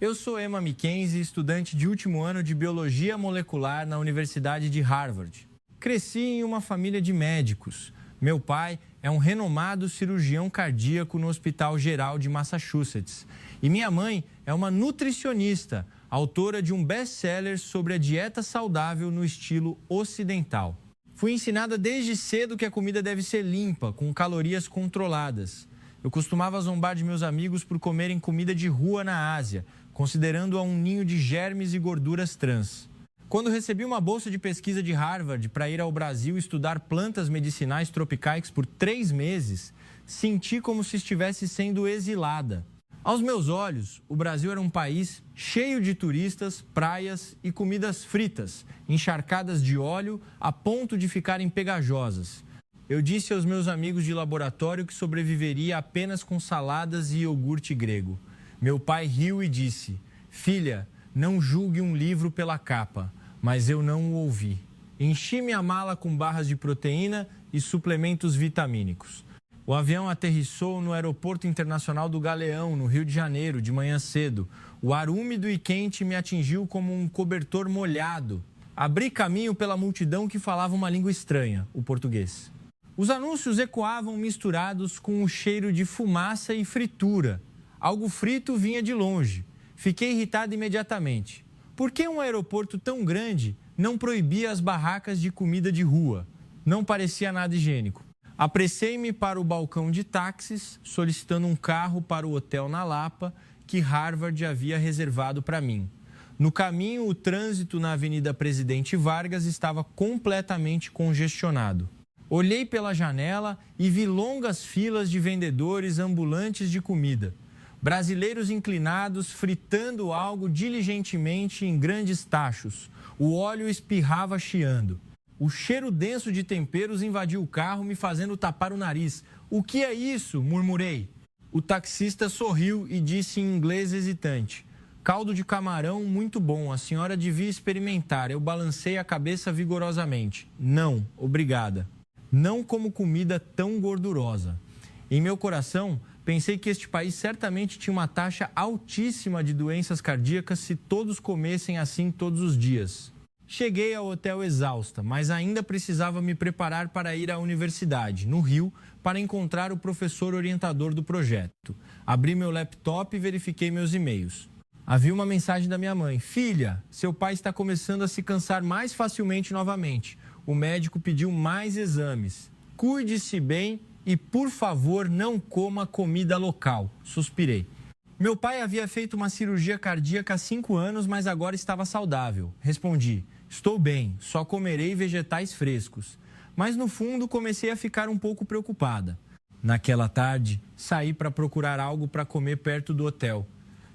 Eu sou Emma Mackenzie, estudante de último ano de Biologia Molecular na Universidade de Harvard. Cresci em uma família de médicos. Meu pai é um renomado cirurgião cardíaco no Hospital Geral de Massachusetts. E minha mãe é uma nutricionista, autora de um best-seller sobre a dieta saudável no estilo ocidental. Fui ensinada desde cedo que a comida deve ser limpa, com calorias controladas. Eu costumava zombar de meus amigos por comerem comida de rua na Ásia, considerando-a um ninho de germes e gorduras trans. Quando recebi uma bolsa de pesquisa de Harvard para ir ao Brasil estudar plantas medicinais tropicais por 3 meses, senti como se estivesse sendo exilada. Aos meus olhos, o Brasil era um país cheio de turistas, praias e comidas fritas, encharcadas de óleo a ponto de ficarem pegajosas. Eu disse aos meus amigos de laboratório que sobreviveria apenas com saladas e iogurte grego. Meu pai riu e disse: "Filha, não julgue um livro pela capa", mas eu não o ouvi. Enchi minha mala com barras de proteína e suplementos vitamínicos. O avião aterrissou no Aeroporto Internacional do Galeão, no Rio de Janeiro, de manhã cedo. O ar úmido e quente me atingiu como um cobertor molhado. Abri caminho pela multidão que falava uma língua estranha, o português. Os anúncios ecoavam misturados com o cheiro de fumaça e fritura. Algo frito vinha de longe. Fiquei irritado imediatamente. Por que um aeroporto tão grande não proibia as barracas de comida de rua? Não parecia nada higiênico. Apressei-me para o balcão de táxis, solicitando um carro para o hotel na Lapa, que Harvard havia reservado para mim. No caminho, o trânsito na Avenida Presidente Vargas estava completamente congestionado. Olhei pela janela e vi longas filas de vendedores ambulantes de comida. Brasileiros inclinados fritando algo diligentemente em grandes tachos. O óleo espirrava chiando. O cheiro denso de temperos invadiu o carro, me fazendo tapar o nariz. "O que é isso?", murmurei. O taxista sorriu e disse em inglês hesitante: "Caldo de camarão muito bom, a senhora devia experimentar." Eu balancei a cabeça vigorosamente. "Não, obrigada. Não como comida tão gordurosa." Em meu coração, pensei que este país certamente tinha uma taxa altíssima de doenças cardíacas se todos comessem assim todos os dias. Cheguei ao hotel exausta, mas ainda precisava me preparar para ir à universidade, no Rio, para encontrar o professor orientador do projeto. Abri meu laptop e verifiquei meus e-mails. Havia uma mensagem da minha mãe: "Filha, seu pai está começando a se cansar mais facilmente novamente. O médico pediu mais exames. Cuide-se bem e, por favor, não coma comida local." Suspirei. Meu pai havia feito uma cirurgia cardíaca há 5 anos, mas agora estava saudável. Respondi: "Estou bem, só comerei vegetais frescos." Mas no fundo comecei a ficar um pouco preocupada. Naquela tarde, saí para procurar algo para comer perto do hotel.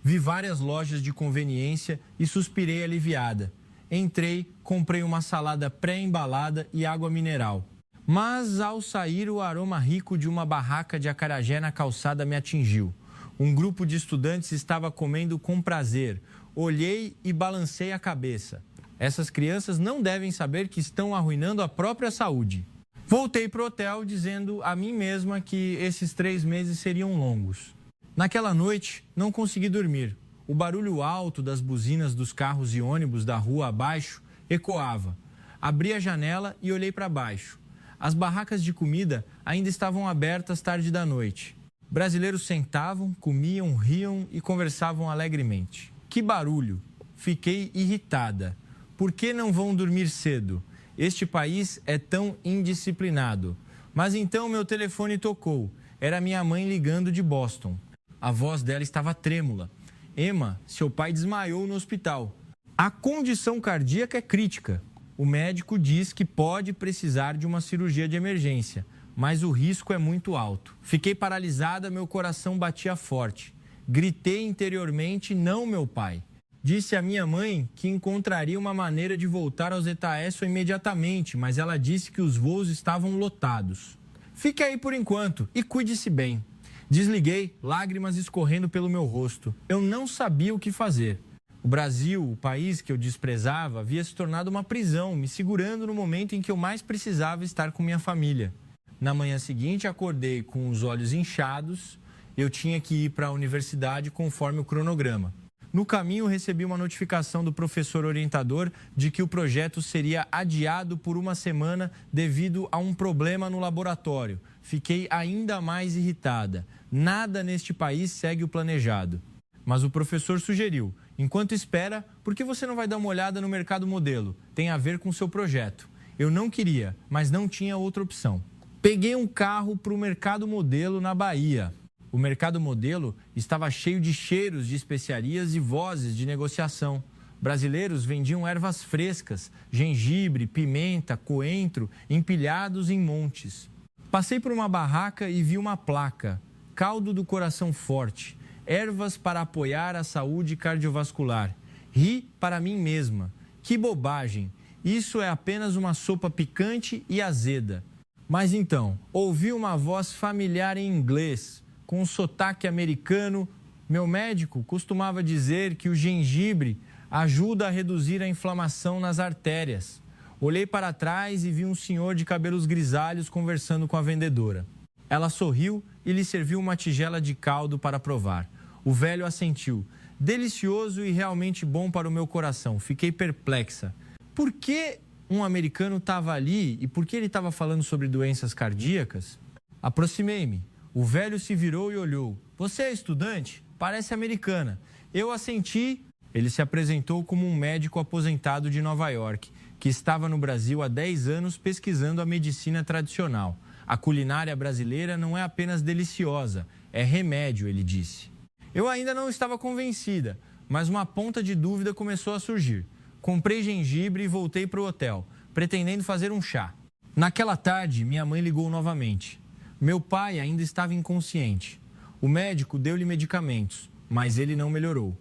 Vi várias lojas de conveniência e suspirei aliviada. Entrei, comprei uma salada pré-embalada e água mineral. Mas, ao sair, o aroma rico de uma barraca de acarajé na calçada me atingiu. Um grupo de estudantes estava comendo com prazer. Olhei e balancei a cabeça. Essas crianças não devem saber que estão arruinando a própria saúde. Voltei para o hotel dizendo a mim mesma que esses 3 meses seriam longos. Naquela noite, não consegui dormir. O barulho alto das buzinas dos carros e ônibus da rua abaixo ecoava. Abri a janela e olhei para baixo. As barracas de comida ainda estavam abertas tarde da noite. Brasileiros sentavam, comiam, riam e conversavam alegremente. Que barulho! Fiquei irritada. Por que não vão dormir cedo? Este país é tão indisciplinado. Mas então meu telefone tocou. Era minha mãe ligando de Boston. A voz dela estava trêmula. "Emma, seu pai desmaiou no hospital. A condição cardíaca é crítica. O médico diz que pode precisar de uma cirurgia de emergência, mas o risco é muito alto." Fiquei paralisada, meu coração batia forte. Gritei interiormente: "Não, meu pai." Disse à minha mãe que encontraria uma maneira de voltar ao Zetaesso imediatamente, mas ela disse que os voos estavam lotados. "Fique aí por enquanto e cuide-se bem." Desliguei, lágrimas escorrendo pelo meu rosto. Eu não sabia o que fazer. O Brasil, o país que eu desprezava, havia se tornado uma prisão, me segurando no momento em que eu mais precisava estar com minha família. Na manhã seguinte, acordei com os olhos inchados. Eu tinha que ir para a universidade conforme o cronograma. No caminho, recebi uma notificação do professor orientador de que o projeto seria adiado por uma semana devido a um problema no laboratório. Fiquei ainda mais irritada. Nada neste país segue o planejado. Mas o professor sugeriu: enquanto espera, por que você não vai dar uma olhada no mercado modelo? Tem a ver com o seu projeto. Eu não queria, mas não tinha outra opção. Peguei um carro para o mercado modelo na Bahia. O mercado modelo estava cheio de cheiros de especiarias e vozes de negociação. Brasileiros vendiam ervas frescas, gengibre, pimenta, coentro, empilhados em montes. Passei por uma barraca e vi uma placa: caldo do coração forte, ervas para apoiar a saúde cardiovascular. Ri para mim mesma. Que bobagem! Isso é apenas uma sopa picante e azeda. Mas então, ouvi uma voz familiar em inglês, com um sotaque americano. Meu médico costumava dizer que o gengibre ajuda a reduzir a inflamação nas artérias. Olhei para trás e vi um senhor de cabelos grisalhos conversando com a vendedora. Ela sorriu e lhe serviu uma tigela de caldo para provar. O velho assentiu. Delicioso e realmente bom para o meu coração. Fiquei perplexa. Por que um americano estava ali e por que ele estava falando sobre doenças cardíacas? Aproximei-me. O velho se virou e olhou. Você é estudante? Parece americana. Eu assenti. Ele se apresentou como um médico aposentado de Nova York, que estava no Brasil há 10 anos pesquisando a medicina tradicional. A culinária brasileira não é apenas deliciosa, é remédio, ele disse. Eu ainda não estava convencida, mas uma ponta de dúvida começou a surgir. Comprei gengibre e voltei para o hotel, pretendendo fazer um chá. Naquela tarde, minha mãe ligou novamente. Meu pai ainda estava inconsciente. O médico deu-lhe medicamentos, mas ele não melhorou.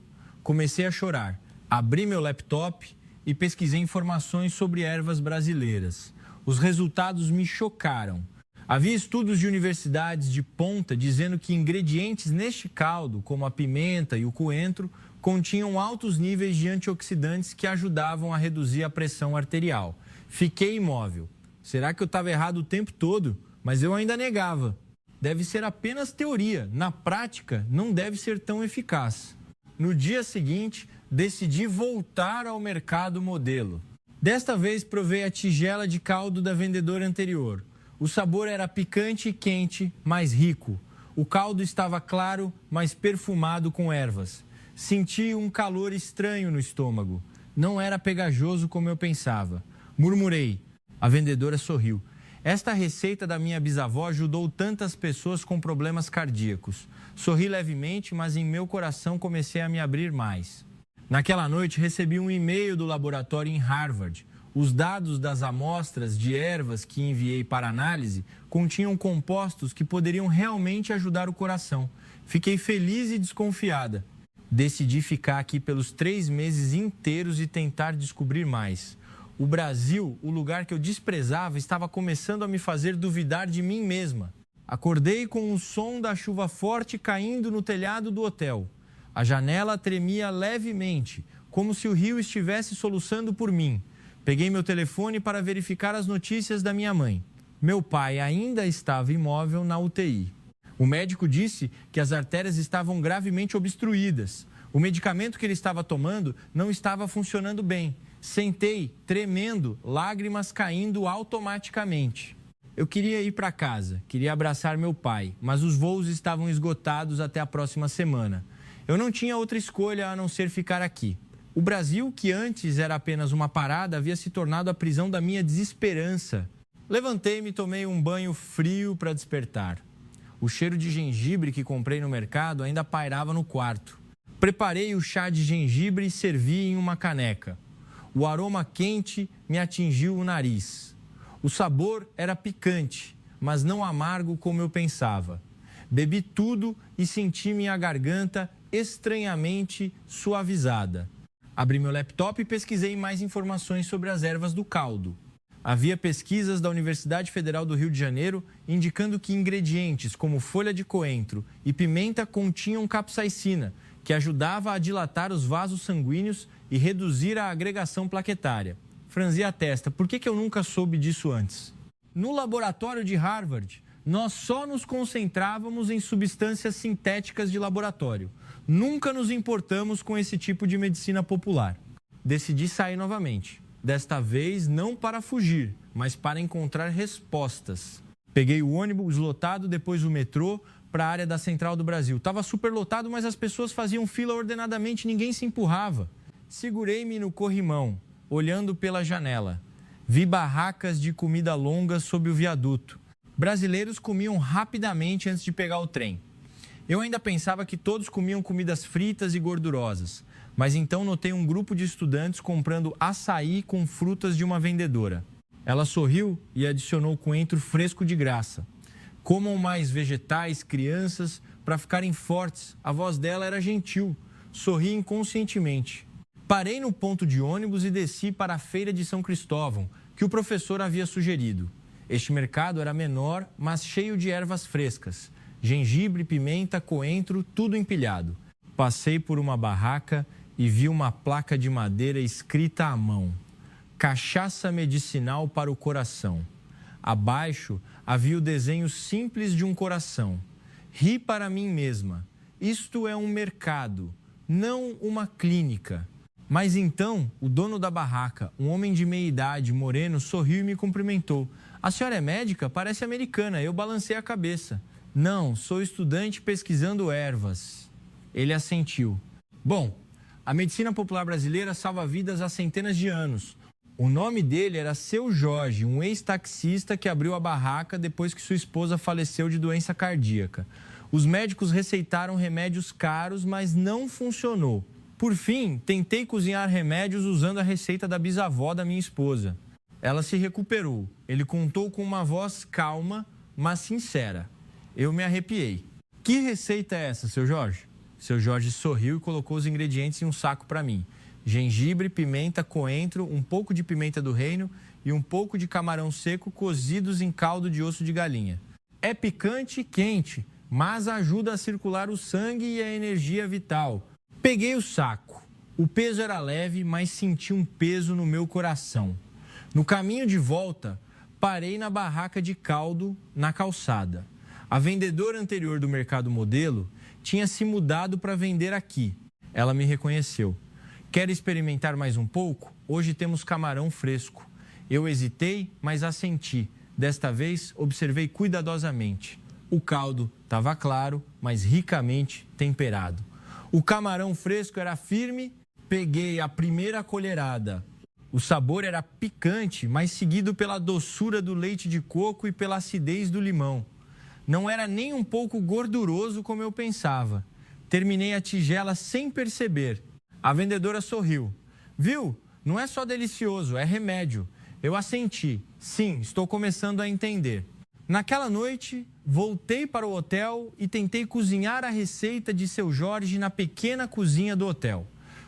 Comecei a chorar. Abri meu laptop e pesquisei informações sobre ervas brasileiras. Os resultados me chocaram. Havia estudos de universidades de ponta dizendo que ingredientes neste caldo, como a pimenta e o coentro, continham altos níveis de antioxidantes que ajudavam a reduzir a pressão arterial. Fiquei imóvel. Será que eu estava errado o tempo todo? Mas eu ainda negava. Deve ser apenas teoria. Na prática, não deve ser tão eficaz. No dia seguinte, decidi voltar ao mercado modelo. Desta vez, provei a tigela de caldo da vendedora anterior. O sabor era picante e quente, mas rico. O caldo estava claro, mas perfumado com ervas. Senti um calor estranho no estômago. Não era pegajoso como eu pensava. Murmurei. A vendedora sorriu. Esta receita da minha bisavó ajudou tantas pessoas com problemas cardíacos. Sorri levemente, mas em meu coração comecei a me abrir mais. Naquela noite, recebi um e-mail do laboratório em Harvard. Os dados das amostras de ervas que enviei para análise continham compostos que poderiam realmente ajudar o coração. Fiquei feliz e desconfiada. Decidi ficar aqui pelos 3 meses inteiros e tentar descobrir mais. O Brasil, o lugar que eu desprezava, estava começando a me fazer duvidar de mim mesma. Acordei com o som da chuva forte caindo no telhado do hotel. A janela tremia levemente, como se o rio estivesse soluçando por mim. Peguei meu telefone para verificar as notícias da minha mãe. Meu pai ainda estava imóvel na UTI. O médico disse que as artérias estavam gravemente obstruídas. O medicamento que ele estava tomando não estava funcionando bem. Sentei, tremendo, lágrimas caindo automaticamente. Eu queria ir para casa, queria abraçar meu pai, mas os voos estavam esgotados até a próxima semana. Eu não tinha outra escolha a não ser ficar aqui. O Brasil, que antes era apenas uma parada, havia se tornado a prisão da minha desesperança. Levantei-me e tomei um banho frio para despertar. O cheiro de gengibre que comprei no mercado ainda pairava no quarto. Preparei o chá de gengibre e servi em uma caneca. O aroma quente me atingiu o nariz. O sabor era picante, mas não amargo como eu pensava. Bebi tudo e senti minha garganta estranhamente suavizada. Abri meu laptop e pesquisei mais informações sobre as ervas do caldo. Havia pesquisas da Universidade Federal do Rio de Janeiro indicando que ingredientes como folha de coentro e pimenta continham capsaicina, que ajudava a dilatar os vasos sanguíneos e reduzir a agregação plaquetária. Franzi a testa. Por que eu nunca soube disso antes? No laboratório de Harvard, nós só nos concentrávamos em substâncias sintéticas de laboratório. Nunca nos importamos com esse tipo de medicina popular. Decidi sair novamente. Desta vez, não para fugir, mas para encontrar respostas. Peguei o ônibus lotado, depois o metrô, para a área da Central do Brasil. Estava super lotado, mas as pessoas faziam fila ordenadamente, ninguém se empurrava. Segurei-me no corrimão, olhando pela janela. Vi barracas de comida longa sob o viaduto. Brasileiros comiam rapidamente antes de pegar o trem. Eu ainda pensava que todos comiam comidas fritas e gordurosas, mas então notei um grupo de estudantes comprando açaí com frutas de uma vendedora. Ela sorriu e adicionou coentro fresco de graça. Comam mais vegetais, crianças, para ficarem fortes. A voz dela era gentil. Sorri inconscientemente. Parei no ponto de ônibus e desci para a feira de São Cristóvão, que o professor havia sugerido. Este mercado era menor, mas cheio de ervas frescas. Gengibre, pimenta, coentro, tudo empilhado. Passei por uma barraca e vi uma placa de madeira escrita à mão. Cachaça medicinal para o coração. Abaixo havia o desenho simples de um coração. Ri para mim mesma. Isto é um mercado, não uma clínica. Mas então, o dono da barraca, um homem de meia idade, moreno, sorriu e me cumprimentou. A senhora é médica? Parece americana. Eu balancei a cabeça. Não, sou estudante pesquisando ervas. Ele assentiu. Bom, a medicina popular brasileira salva vidas há centenas de anos. O nome dele era Seu Jorge, um ex-taxista que abriu a barraca depois que sua esposa faleceu de doença cardíaca. Os médicos receitaram remédios caros, mas não funcionou. Por fim, tentei cozinhar remédios usando a receita da bisavó da minha esposa. Ela se recuperou. Ele contou com uma voz calma, mas sincera. Eu me arrepiei. Que receita é essa, seu Jorge? Seu Jorge sorriu e colocou os ingredientes em um saco para mim. Gengibre, pimenta, coentro, um pouco de pimenta do reino e um pouco de camarão seco cozidos em caldo de osso de galinha. É picante e quente, mas ajuda a circular o sangue e a energia vital. Peguei o saco. O peso era leve, mas senti um peso no meu coração. No caminho de volta, parei na barraca de caldo, na calçada. A vendedora anterior do Mercado Modelo tinha se mudado para vender aqui. Ela me reconheceu. Quer experimentar mais um pouco? Hoje temos camarão fresco. Eu hesitei, mas assenti. Desta vez, observei cuidadosamente. O caldo estava claro, mas ricamente temperado. O camarão fresco era firme. Peguei a primeira colherada. O sabor era picante, mas seguido pela doçura do leite de coco e pela acidez do limão. Não era nem um pouco gorduroso como eu pensava. Terminei a tigela sem perceber. A vendedora sorriu. Viu? Não é só delicioso, é remédio. Eu assenti. Sim, estou começando a entender. Naquela noite, voltei para o hotel e tentei cozinhar a receita de seu Jorge na pequena cozinha do hotel.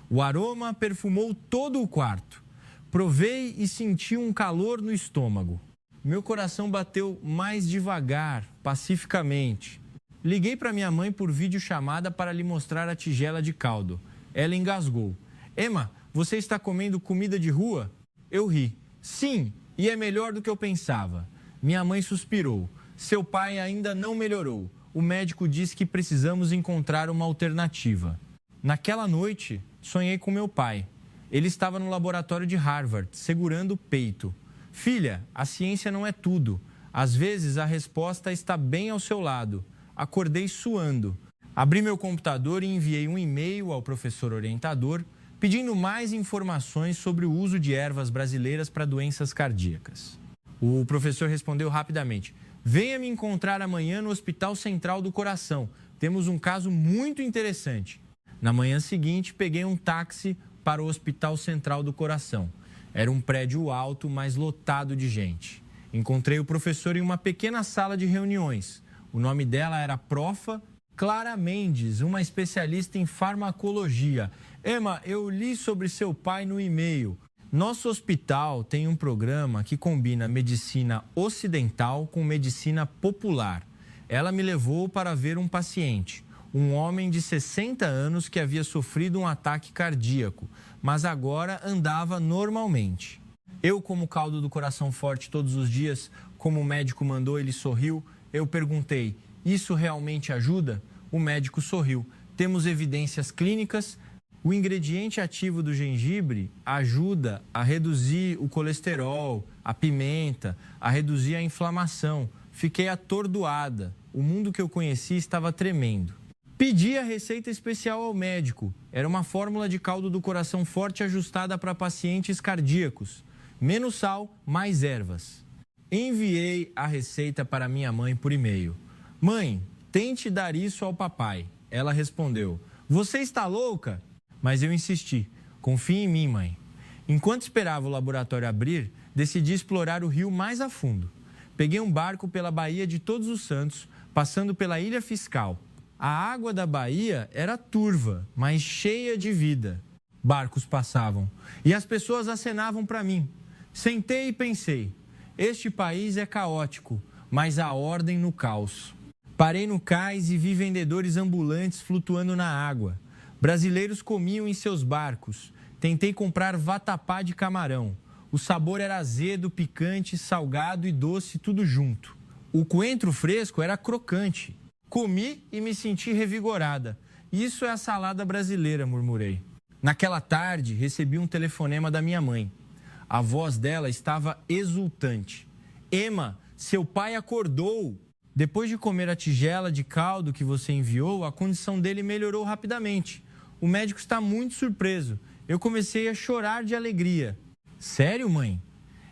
O aroma perfumou todo o quarto. Provei e senti um calor no estômago. Meu coração bateu mais devagar, pacificamente. Liguei para minha mãe por videochamada para lhe mostrar a tigela de caldo. Ela engasgou. Emma, você está comendo comida de rua? Eu ri. Sim, e é melhor do que eu pensava. Minha mãe suspirou. Seu pai ainda não melhorou. O médico disse que precisamos encontrar uma alternativa. Naquela noite, sonhei com meu pai. Ele estava no laboratório de Harvard, segurando o peito. Filha, a ciência não é tudo. Às vezes, a resposta está bem ao seu lado. Acordei suando. Abri meu computador e enviei um e-mail ao professor orientador, pedindo mais informações sobre o uso de ervas brasileiras para doenças cardíacas. O professor respondeu rapidamente. Venha me encontrar amanhã no Hospital Central do Coração. Temos um caso muito interessante. Na manhã seguinte, peguei um táxi para o Hospital Central do Coração. Era um prédio alto, mas lotado de gente. Encontrei o professor em uma pequena sala de reuniões. O nome dela era Profa. Clara Mendes, uma especialista em farmacologia. Emma, eu li sobre seu pai no e-mail. Nosso hospital tem um programa que combina medicina ocidental com medicina popular. Ela me levou para ver um paciente, um homem de 60 anos que havia sofrido um ataque cardíaco, mas agora andava normalmente. Eu, como caldo do coração forte todos os dias, como o médico mandou, ele sorriu. Eu perguntei, isso realmente ajuda? O médico sorriu. temos evidências clínicas. O ingrediente ativo do gengibre ajuda a reduzir o colesterol, a pimenta, a reduzir a inflamação. Fiquei atordoada. O mundo que eu conheci estava tremendo. Pedi a receita especial ao médico. Era uma fórmula de caldo do coração forte ajustada para pacientes cardíacos. Menos sal, mais ervas. Enviei a receita para minha mãe por e-mail. Mãe, tente dar isso ao papai. Ela respondeu, você está louca? Mas eu insisti. Confie em mim, mãe. Enquanto esperava o laboratório abrir, decidi explorar o rio mais a fundo. Peguei um barco pela Baía de Todos os Santos, passando pela Ilha Fiscal. A água da baía era turva, mas cheia de vida. Barcos passavam e as pessoas acenavam para mim. Sentei e pensei, este país é caótico, mas há ordem no caos. Parei no cais e vi vendedores ambulantes flutuando na água. Brasileiros comiam em seus barcos. Tentei comprar vatapá de camarão. O sabor era azedo, picante, salgado e doce, tudo junto. O coentro fresco era crocante. Comi e me senti revigorada. Isso é a salada brasileira, murmurei. Naquela tarde, recebi um telefonema da minha mãe. A voz dela estava exultante. Ema, seu pai acordou. Depois de comer a tigela de caldo que você enviou, a condição dele melhorou rapidamente. O médico está muito surpreso. Eu comecei a chorar de alegria. Sério, mãe?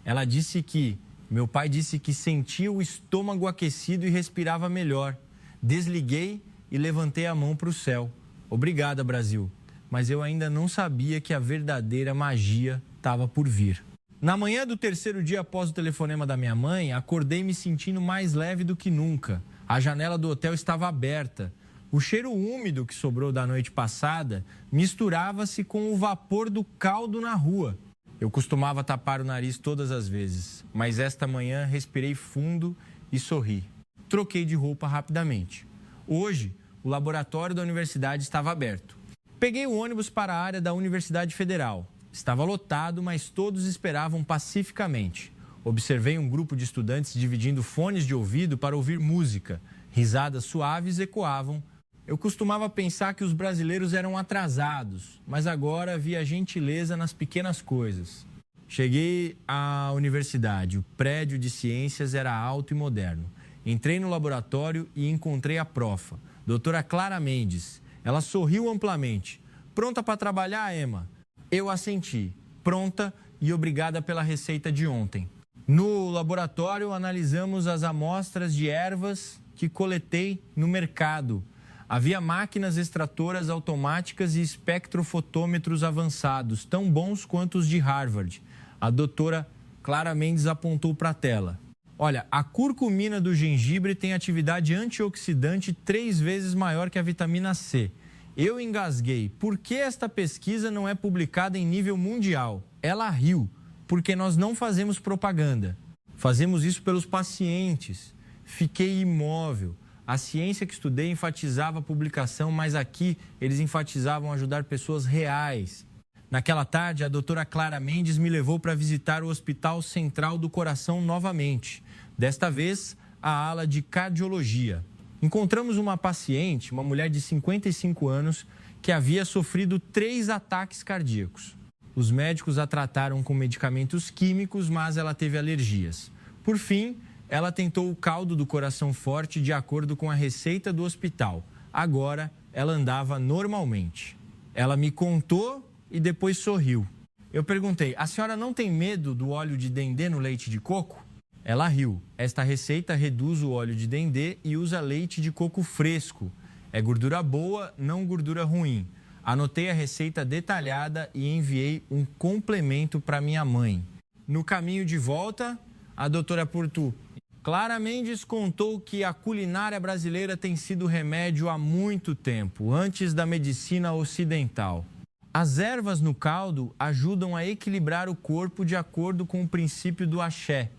Ela disse que... Meu pai disse que sentia o estômago aquecido e respirava melhor. Desliguei e levantei a mão para o céu. Obrigada, Brasil. Mas eu ainda não sabia que a verdadeira magia estava por vir. Na manhã do terceiro dia após o telefonema da minha mãe, acordei me sentindo mais leve do que nunca. A janela do hotel estava aberta. O cheiro úmido que sobrou da noite passada misturava-se com o vapor do caldo na rua. Eu costumava tapar o nariz todas as vezes, mas esta manhã respirei fundo e sorri. Troquei de roupa rapidamente. Hoje, o laboratório da universidade estava aberto. Peguei o ônibus para a área da Universidade Federal. Estava lotado, mas todos esperavam pacificamente. Observei um grupo de estudantes dividindo fones de ouvido para ouvir música. Risadas suaves ecoavam. Eu costumava pensar que os brasileiros eram atrasados, mas agora vi a gentileza nas pequenas coisas. Cheguei à universidade. O prédio de ciências era alto e moderno. Entrei no laboratório e encontrei a profa, doutora Clara Mendes. Ela sorriu amplamente. Pronta para trabalhar, Ema? Eu assenti. Pronta e obrigada pela receita de ontem. No laboratório, analisamos as amostras de ervas que coletei no mercado. Havia máquinas extratoras automáticas e espectrofotômetros avançados, tão bons quanto os de Harvard. A doutora Clara Mendes apontou para a tela. Olha, a curcumina do gengibre tem atividade antioxidante 3 vezes maior que a vitamina C. Eu engasguei. Por que esta pesquisa não é publicada em nível mundial? Ela riu, porque nós não fazemos propaganda. Fazemos isso pelos pacientes. Fiquei imóvel. A ciência que estudei enfatizava a publicação, mas aqui eles enfatizavam ajudar pessoas reais. Naquela tarde, a doutora Clara Mendes me levou para visitar o Hospital Central do Coração novamente. Desta vez, a ala de cardiologia. Encontramos uma paciente, uma mulher de 55 anos, que havia sofrido 3 ataques cardíacos. Os médicos a trataram com medicamentos químicos, mas ela teve alergias. Por fim, ela tentou o caldo do coração forte de acordo com a receita do hospital. Agora, ela andava normalmente. Ela me contou e depois sorriu. Eu perguntei, a senhora não tem medo do óleo de dendê no leite de coco? Ela riu. Esta receita reduz o óleo de dendê e usa leite de coco fresco. É gordura boa, não gordura ruim. Anotei a receita detalhada e enviei um complemento para minha mãe. No caminho de volta, a doutora Portu. Clara Mendes contou que a culinária brasileira tem sido remédio há muito tempo, antes da medicina ocidental. As ervas no caldo ajudam a equilibrar o corpo de acordo com o princípio do axé.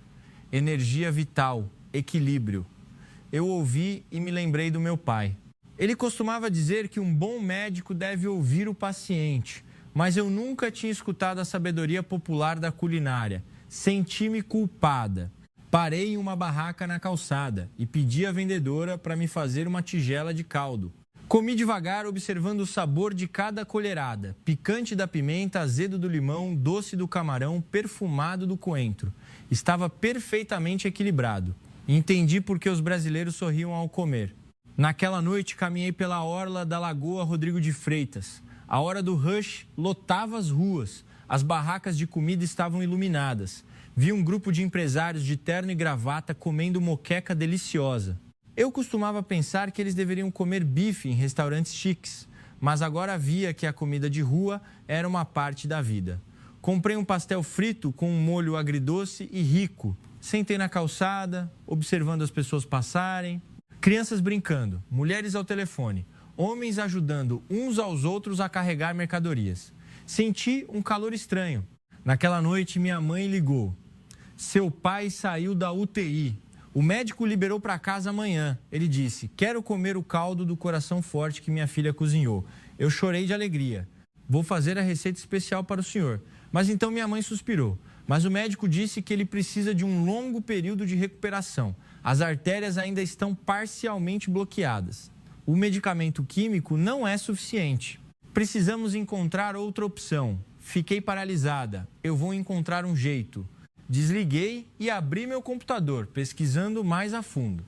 Energia vital, equilíbrio. Eu ouvi e me lembrei do meu pai. Ele costumava dizer que um bom médico deve ouvir o paciente, mas eu nunca tinha escutado a sabedoria popular da culinária. Senti-me culpada. Parei em uma barraca na calçada e pedi à vendedora para me fazer uma tigela de caldo. Comi devagar, observando o sabor de cada colherada. Picante da pimenta, azedo do limão, doce do camarão, perfumado do coentro. Estava perfeitamente equilibrado. Entendi por que os brasileiros sorriam ao comer. Naquela noite, caminhei pela orla da Lagoa Rodrigo de Freitas. A hora do rush lotava as ruas. As barracas de comida estavam iluminadas. Vi um grupo de empresários de terno e gravata comendo moqueca deliciosa. Eu costumava pensar que eles deveriam comer bife em restaurantes chiques, mas agora via que a comida de rua era uma parte da vida. Comprei um pastel frito com um molho agridoce e rico. Sentei na calçada, observando as pessoas passarem. Crianças brincando, mulheres ao telefone, homens ajudando uns aos outros a carregar mercadorias. Senti um calor estranho. Naquela noite, minha mãe ligou. Seu pai saiu da UTI. O médico liberou para casa amanhã. Ele disse, quero comer o caldo do coração forte que minha filha cozinhou. Eu chorei de alegria. Vou fazer a receita especial para o senhor. Mas então minha mãe suspirou. Mas o médico disse que ele precisa de um longo período de recuperação. As artérias ainda estão parcialmente bloqueadas. O medicamento químico não é suficiente. Precisamos encontrar outra opção. Fiquei paralisada. Eu vou encontrar um jeito. Desliguei e abri meu computador, pesquisando mais a fundo.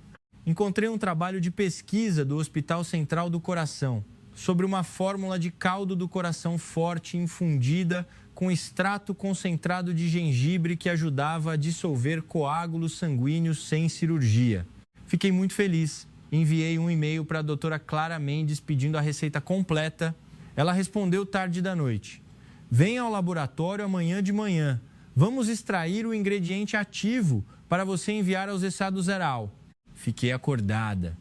Encontrei um trabalho de pesquisa do Hospital Central do Coração sobre uma fórmula de caldo do coração forte infundida com extrato concentrado de gengibre que ajudava a dissolver coágulos sanguíneos sem cirurgia. Fiquei muito feliz. Enviei um e-mail para a doutora Clara Mendes pedindo a receita completa. Ela respondeu tarde da noite. Venha ao laboratório amanhã de manhã. Vamos extrair o ingrediente ativo para você enviar aos Estados Geral. Fiquei acordada.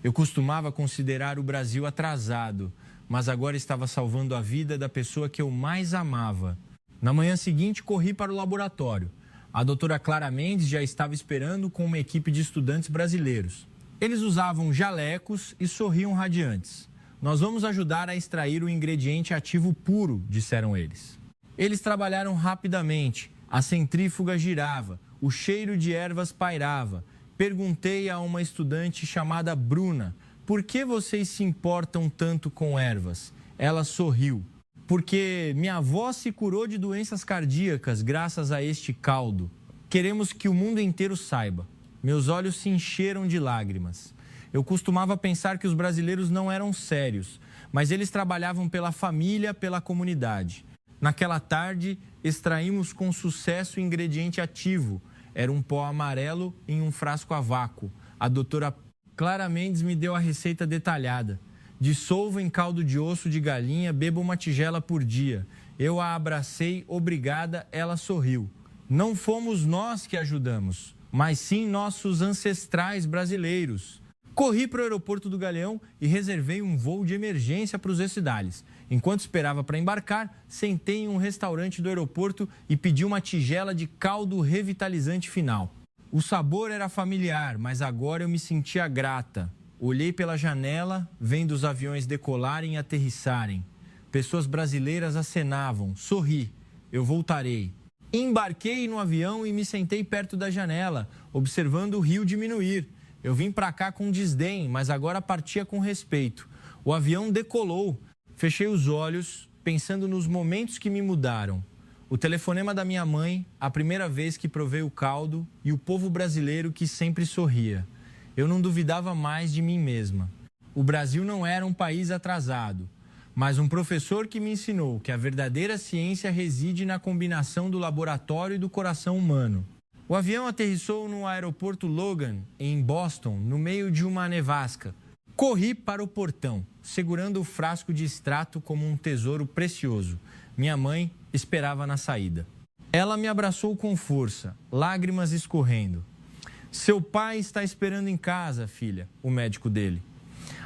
Eu costumava considerar o Brasil atrasado, mas agora estava salvando a vida da pessoa que eu mais amava. Na manhã seguinte, corri para o laboratório. A doutora Clara Mendes já estava esperando com uma equipe de estudantes brasileiros. Eles usavam jalecos e sorriam radiantes. Nós vamos ajudar a extrair o ingrediente ativo puro, disseram eles. Eles trabalharam rapidamente. A centrífuga girava, o cheiro de ervas pairava. Perguntei a uma estudante chamada Bruna, por que vocês se importam tanto com ervas? Ela sorriu. Porque minha avó se curou de doenças cardíacas graças a este caldo. Queremos que o mundo inteiro saiba. Meus olhos se encheram de lágrimas. Eu costumava pensar que os brasileiros não eram sérios, mas eles trabalhavam pela família, pela comunidade. Naquela tarde, extraímos com sucesso o ingrediente ativo. Era um pó amarelo em um frasco a vácuo. A doutora Clara Mendes me deu a receita detalhada. Dissolvo em caldo de osso de galinha, bebo uma tigela por dia. Eu a abracei, obrigada, ela sorriu. Não fomos nós que ajudamos, mas sim nossos ancestrais brasileiros. Corri para o aeroporto do Galeão e reservei um voo de emergência para os Ecedales. Enquanto esperava para embarcar, sentei em um restaurante do aeroporto e pedi uma tigela de caldo revitalizante final. O sabor era familiar, mas agora eu me sentia grata. Olhei pela janela, vendo os aviões decolarem e aterrissarem. Pessoas brasileiras acenavam. Sorri. Eu voltarei. Embarquei no avião e me sentei perto da janela, observando o rio diminuir. Eu vim para cá com desdém, mas agora partia com respeito. O avião decolou. Fechei os olhos, pensando nos momentos que me mudaram. O telefonema da minha mãe, a primeira vez que provei o caldo, e o povo brasileiro que sempre sorria. Eu não duvidava mais de mim mesma. O Brasil não era um país atrasado, mas um professor que me ensinou que a verdadeira ciência reside na combinação do laboratório e do coração humano. O avião aterrissou no aeroporto Logan, em Boston, no meio de uma nevasca. Corri para o portão, segurando o frasco de extrato como um tesouro precioso. Minha mãe esperava na saída. Ela me abraçou com força, lágrimas escorrendo. Seu pai está esperando em casa, filha, o médico dele.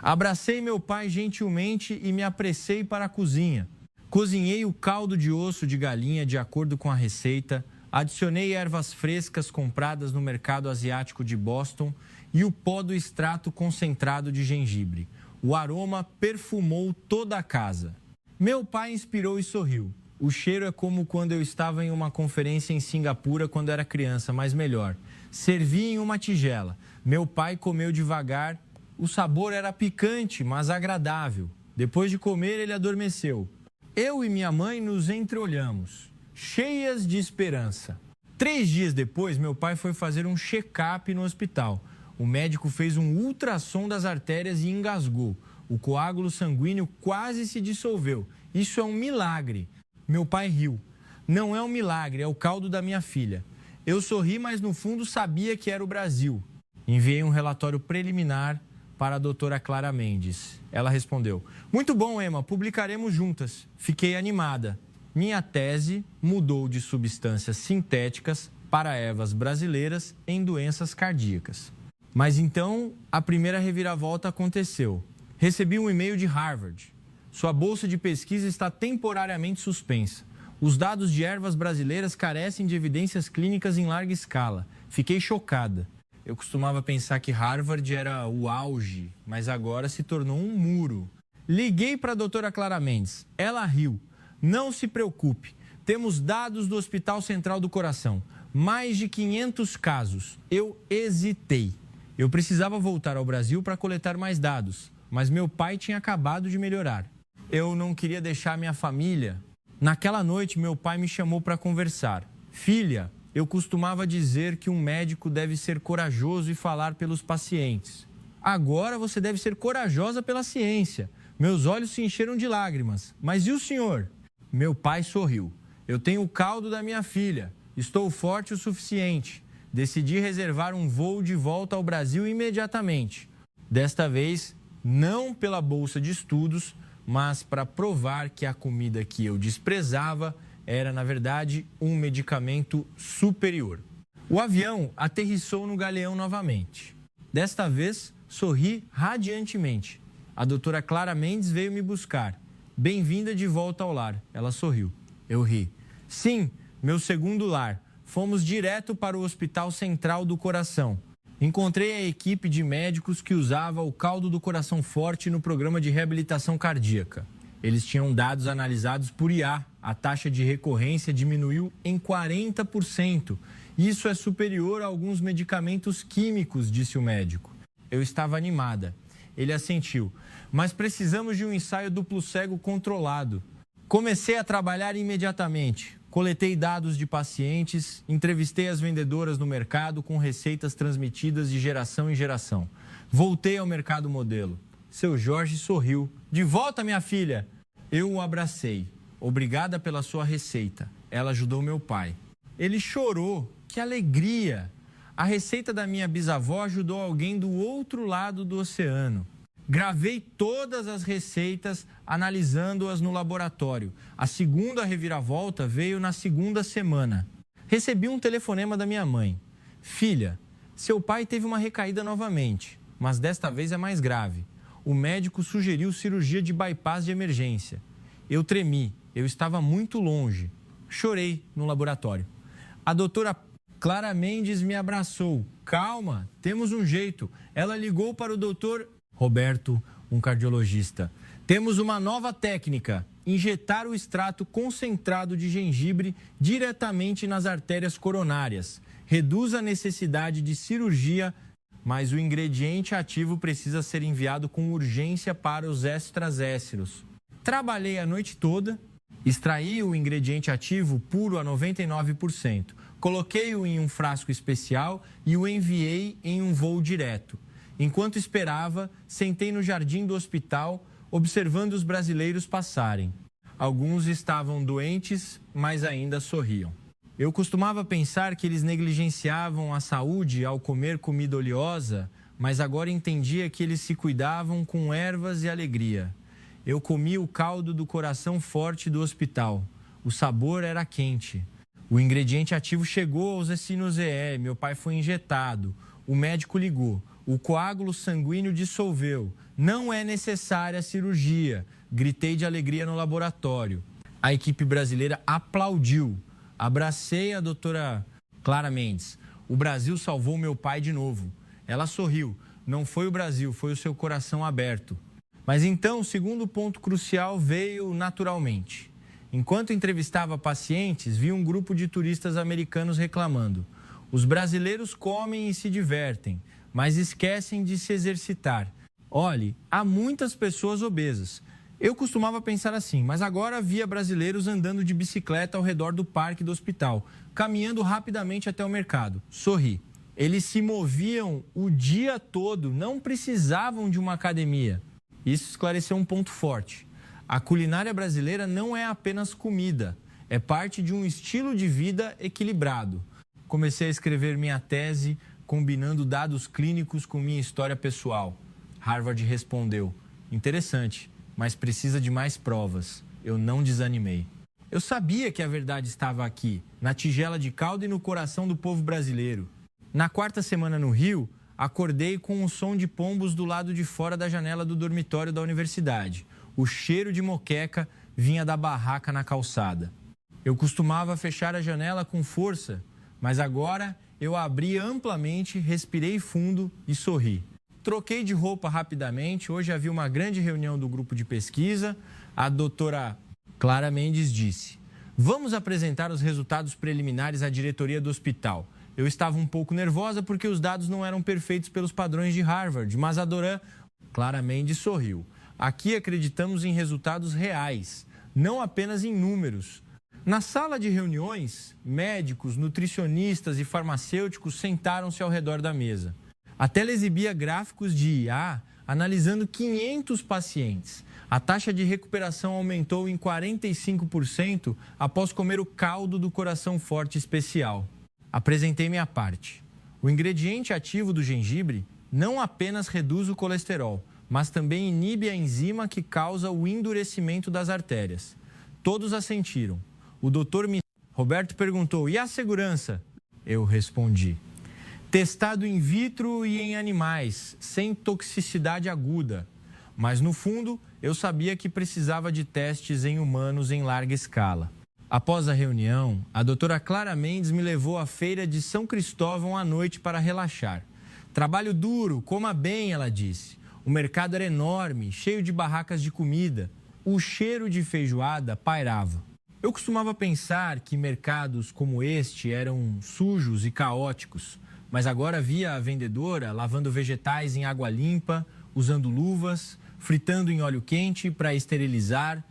Abracei meu pai gentilmente e me apressei para a cozinha. Cozinhei o caldo de osso de galinha de acordo com a receita. Adicionei ervas frescas compradas no mercado asiático de Boston e o pó do extrato concentrado de gengibre. O aroma perfumou toda a casa. Meu pai inspirou e sorriu. O cheiro é como quando eu estava em uma conferência em Singapura quando era criança, mas melhor. Servi em uma tigela. Meu pai comeu devagar O sabor era picante, mas agradável. Depois de comer, ele adormeceu. Eu e minha mãe nos entreolhamos, cheias de esperança. 3 dias depois, meu pai foi fazer um check-up no hospital. O médico fez um ultrassom das artérias e engasgou. O coágulo sanguíneo quase se dissolveu. Isso é um milagre. Meu pai riu. Não é um milagre, é o caldo da minha filha. Eu sorri, mas no fundo sabia que era o Brasil. Enviei um relatório preliminar para a doutora Clara Mendes. Ela respondeu: muito bom, Emma, publicaremos juntas. Fiquei animada. Minha tese mudou de substâncias sintéticas para ervas brasileiras em doenças cardíacas. Mas então a primeira reviravolta aconteceu. Recebi um e-mail de Harvard. Sua bolsa de pesquisa está temporariamente suspensa. Os dados de ervas brasileiras carecem de evidências clínicas em larga escala. Fiquei chocada. Eu costumava pensar que Harvard era o auge, mas agora se tornou um muro. Liguei para a doutora Clara Mendes. Ela riu. Não se preocupe. Temos dados do Hospital Central do Coração. Mais de 500 casos. Eu hesitei. Eu precisava voltar ao Brasil para coletar mais dados, mas meu pai tinha acabado de melhorar. Eu não queria deixar minha família. Naquela noite, meu pai me chamou para conversar. Filha, eu costumava dizer que um médico deve ser corajoso e falar pelos pacientes. Agora você deve ser corajosa pela ciência. Meus olhos se encheram de lágrimas. Mas e o senhor? Meu pai sorriu. Eu tenho o caldo da minha filha. Estou forte o suficiente. Decidi reservar um voo de volta ao Brasil imediatamente. Desta vez, não pela bolsa de estudos, mas para provar que a comida que eu desprezava era, na verdade, um medicamento superior. O avião aterrissou no Galeão novamente. Desta vez, sorri radiantemente. A doutora Clara Mendes veio me buscar. Bem-vinda de volta ao lar. Ela sorriu. Eu ri. Sim, meu segundo lar. Fomos direto para o Hospital Central do Coração. Encontrei a equipe de médicos que usava o caldo do coração forte no programa de reabilitação cardíaca. Eles tinham dados analisados por IA. A taxa de recorrência diminuiu em 40%. Isso é superior a alguns medicamentos químicos, disse o médico. Eu estava animada. Ele assentiu. Mas precisamos de um ensaio duplo cego controlado. Comecei a trabalhar imediatamente. Coletei dados de pacientes, entrevistei as vendedoras no mercado com receitas transmitidas de geração em geração. Voltei ao mercado modelo. Seu Jorge sorriu. De volta, minha filha! Eu o abracei. Obrigada pela sua receita. Ela ajudou meu pai. Ele chorou. Que alegria! A receita da minha bisavó ajudou alguém do outro lado do oceano. Gravei todas as receitas, analisando-as no laboratório. A segunda reviravolta veio na segunda semana. Recebi um telefonema da minha mãe. Filha, seu pai teve uma recaída novamente, mas desta vez é mais grave. O médico sugeriu cirurgia de bypass de emergência. Eu tremi, eu estava muito longe. Chorei no laboratório. A doutora Clara Mendes me abraçou. Calma, temos um jeito. Ela ligou para o doutor Roberto, um cardiologista. Temos uma nova técnica, injetar o extrato concentrado de gengibre diretamente nas artérias coronárias. Reduz a necessidade de cirurgia, mas o ingrediente ativo precisa ser enviado com urgência para os extraséceros. Trabalhei a noite toda, extraí o ingrediente ativo puro a 99%. Coloquei-o em um frasco especial e o enviei em um voo direto. Enquanto esperava, sentei no jardim do hospital, observando os brasileiros passarem. Alguns estavam doentes, mas ainda sorriam. Eu costumava pensar que eles negligenciavam a saúde ao comer comida oleosa, mas agora entendia que eles se cuidavam com ervas e alegria. Eu comi o caldo do coração forte do hospital. O sabor era quente. O ingrediente ativo chegou aos Sinus-EE, meu pai foi injetado. O médico ligou. O coágulo sanguíneo dissolveu. Não é necessária a cirurgia. Gritei de alegria no laboratório. A equipe brasileira aplaudiu. Abracei a doutora Clara Mendes. O Brasil salvou meu pai de novo. Ela sorriu. Não foi o Brasil, foi o seu coração aberto. Mas então o segundo ponto crucial veio naturalmente. Enquanto entrevistava pacientes, vi um grupo de turistas americanos reclamando. Os brasileiros comem e se divertem, mas esquecem de se exercitar. Olhe, há muitas pessoas obesas. Eu costumava pensar assim, mas agora via brasileiros andando de bicicleta ao redor do parque do hospital, caminhando rapidamente até o mercado. Sorri. Eles se moviam o dia todo, não precisavam de uma academia. Isso esclareceu um ponto forte. A culinária brasileira não é apenas comida, é parte de um estilo de vida equilibrado. Comecei a escrever minha tese, combinando dados clínicos com minha história pessoal. Harvard respondeu: interessante, mas precisa de mais provas. Eu não desanimei. Eu sabia que a verdade estava aqui, na tigela de caldo e no coração do povo brasileiro. Na quarta semana no Rio, acordei com um som de pombos do lado de fora da janela do dormitório da universidade. O cheiro de moqueca vinha da barraca na calçada. Eu costumava fechar a janela com força, mas agora eu abri amplamente, respirei fundo e sorri. Troquei de roupa rapidamente. Hoje havia uma grande reunião do grupo de pesquisa. A doutora Clara Mendes disse: vamos apresentar os resultados preliminares à diretoria do hospital. Eu estava um pouco nervosa porque os dados não eram perfeitos pelos padrões de Harvard, mas a doutora Clara Mendes sorriu. Aqui acreditamos em resultados reais, não apenas em números. Na sala de reuniões, médicos, nutricionistas e farmacêuticos sentaram-se ao redor da mesa. A tela exibia gráficos de IA analisando 500 pacientes. A taxa de recuperação aumentou em 45% após comer o caldo do coração forte especial. Apresentei minha parte. O ingrediente ativo do gengibre não apenas reduz o colesterol, mas também inibe a enzima que causa o endurecimento das artérias. Todos assentiram. O doutor Roberto perguntou: e a segurança? Eu respondi: testado in vitro e em animais, sem toxicidade aguda. Mas, no fundo, eu sabia que precisava de testes em humanos em larga escala. Após a reunião, a doutora Clara Mendes me levou à feira de São Cristóvão à noite para relaxar. Trabalho duro, coma bem, ela disse. O mercado era enorme, cheio de barracas de comida. O cheiro de feijoada pairava. Eu costumava pensar que mercados como este eram sujos e caóticos, mas agora via a vendedora lavando vegetais em água limpa, usando luvas, fritando em óleo quente para esterilizar.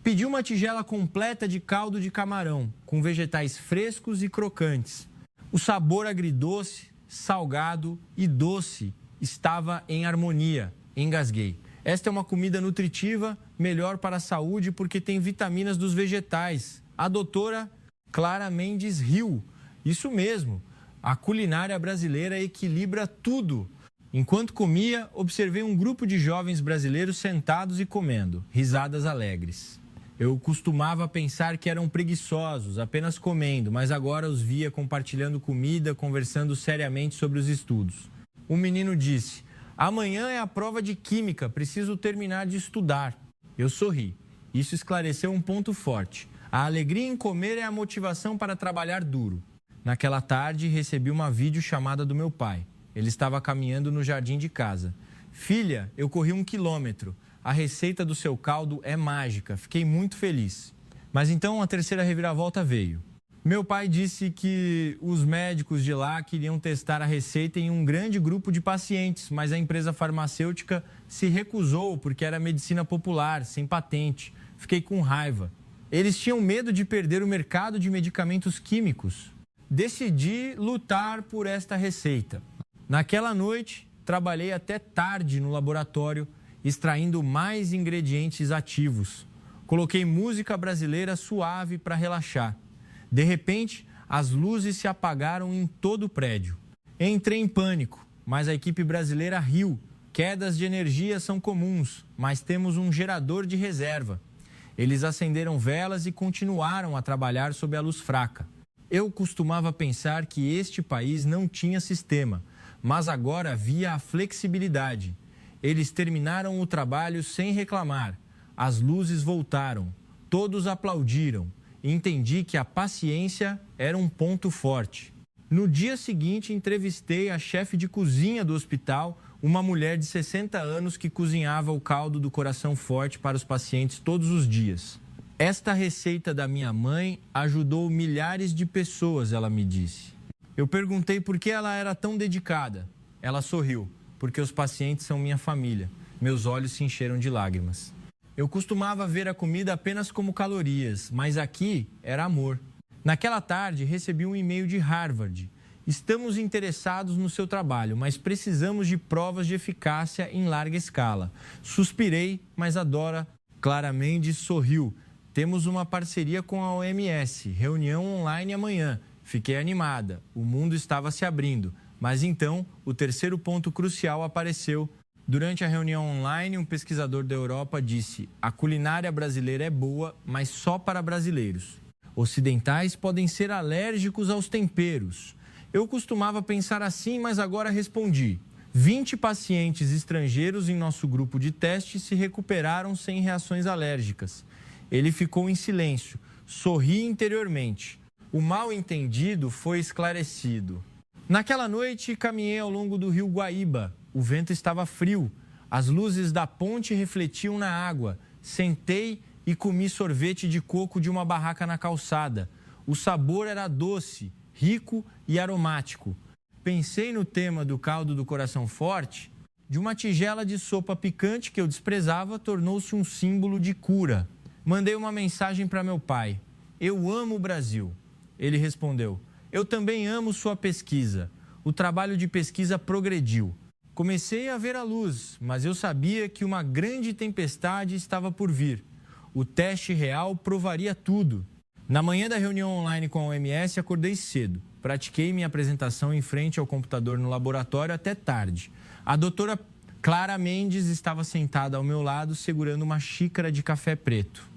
Pedi uma tigela completa de caldo de camarão, com vegetais frescos e crocantes. O sabor agridoce, salgado e doce estava em harmonia. Engasguei. Esta é uma comida nutritiva, melhor para a saúde porque tem vitaminas dos vegetais. A doutora Clara Mendes riu. Isso mesmo, a culinária brasileira equilibra tudo. Enquanto comia, observei um grupo de jovens brasileiros sentados e comendo, risadas alegres. Eu costumava pensar que eram preguiçosos, apenas comendo, mas agora os via compartilhando comida, conversando seriamente sobre os estudos. Um menino disse: amanhã é a prova de química, preciso terminar de estudar. Eu sorri. Isso esclareceu um ponto forte. A alegria em comer é a motivação para trabalhar duro. Naquela tarde, recebi uma videochamada do meu pai. Ele estava caminhando no jardim de casa. Filha, eu corri 1 quilômetro. A receita do seu caldo é mágica. Fiquei muito feliz. Mas então a terceira reviravolta veio. Meu pai disse que os médicos de lá queriam testar a receita em um grande grupo de pacientes, mas a empresa farmacêutica se recusou porque era medicina popular, sem patente. Fiquei com raiva. Eles tinham medo de perder o mercado de medicamentos químicos. Decidi lutar por esta receita. Naquela noite, trabalhei até tarde no laboratório, extraindo mais ingredientes ativos. Coloquei música brasileira suave para relaxar. De repente, as luzes se apagaram em todo o prédio. Entrei em pânico, mas a equipe brasileira riu. Quedas de energia são comuns, mas temos um gerador de reserva. Eles acenderam velas e continuaram a trabalhar sob a luz fraca. Eu costumava pensar que este país não tinha sistema, mas agora via a flexibilidade. Eles terminaram o trabalho sem reclamar. As luzes voltaram. Todos aplaudiram. Entendi que a paciência era um ponto forte. No dia seguinte, entrevistei a chefe de cozinha do hospital, uma mulher de 60 anos que cozinhava o caldo do coração forte para os pacientes todos os dias. Esta receita da minha mãe ajudou milhares de pessoas, ela me disse. Eu perguntei por que ela era tão dedicada. Ela sorriu, porque os pacientes são minha família. Meus olhos se encheram de lágrimas. Eu costumava ver a comida apenas como calorias, mas aqui era amor. Naquela tarde, recebi um e-mail de Harvard. Estamos interessados no seu trabalho, mas precisamos de provas de eficácia em larga escala. Suspirei, mas a Dora Clara Mendes sorriu. Temos uma parceria com a OMS, reunião online amanhã. Fiquei animada, o mundo estava se abrindo. Mas então, o terceiro ponto crucial apareceu. Durante a reunião online, um pesquisador da Europa disse: a culinária brasileira é boa, mas só para brasileiros. Ocidentais podem ser alérgicos aos temperos. Eu costumava pensar assim, mas agora respondi. 20 pacientes estrangeiros em nosso grupo de teste se recuperaram sem reações alérgicas. Ele ficou em silêncio, sorri interiormente. O mal-entendido foi esclarecido. Naquela noite, caminhei ao longo do rio Guaíba. O vento estava frio. As luzes da ponte refletiam na água. Sentei e comi sorvete de coco de uma barraca na calçada. O sabor era doce, rico e aromático. Pensei no tema do caldo do coração forte. De uma tigela de sopa picante que eu desprezava, tornou-se um símbolo de cura. Mandei uma mensagem para meu pai. Eu amo o Brasil. Ele respondeu. Eu também amo sua pesquisa. O trabalho de pesquisa progrediu. Comecei a ver a luz, mas eu sabia que uma grande tempestade estava por vir. O teste real provaria tudo. Na manhã da reunião online com a OMS, acordei cedo. Pratiquei minha apresentação em frente ao computador no laboratório até tarde. A doutora Clara Mendes estava sentada ao meu lado, segurando uma xícara de café preto.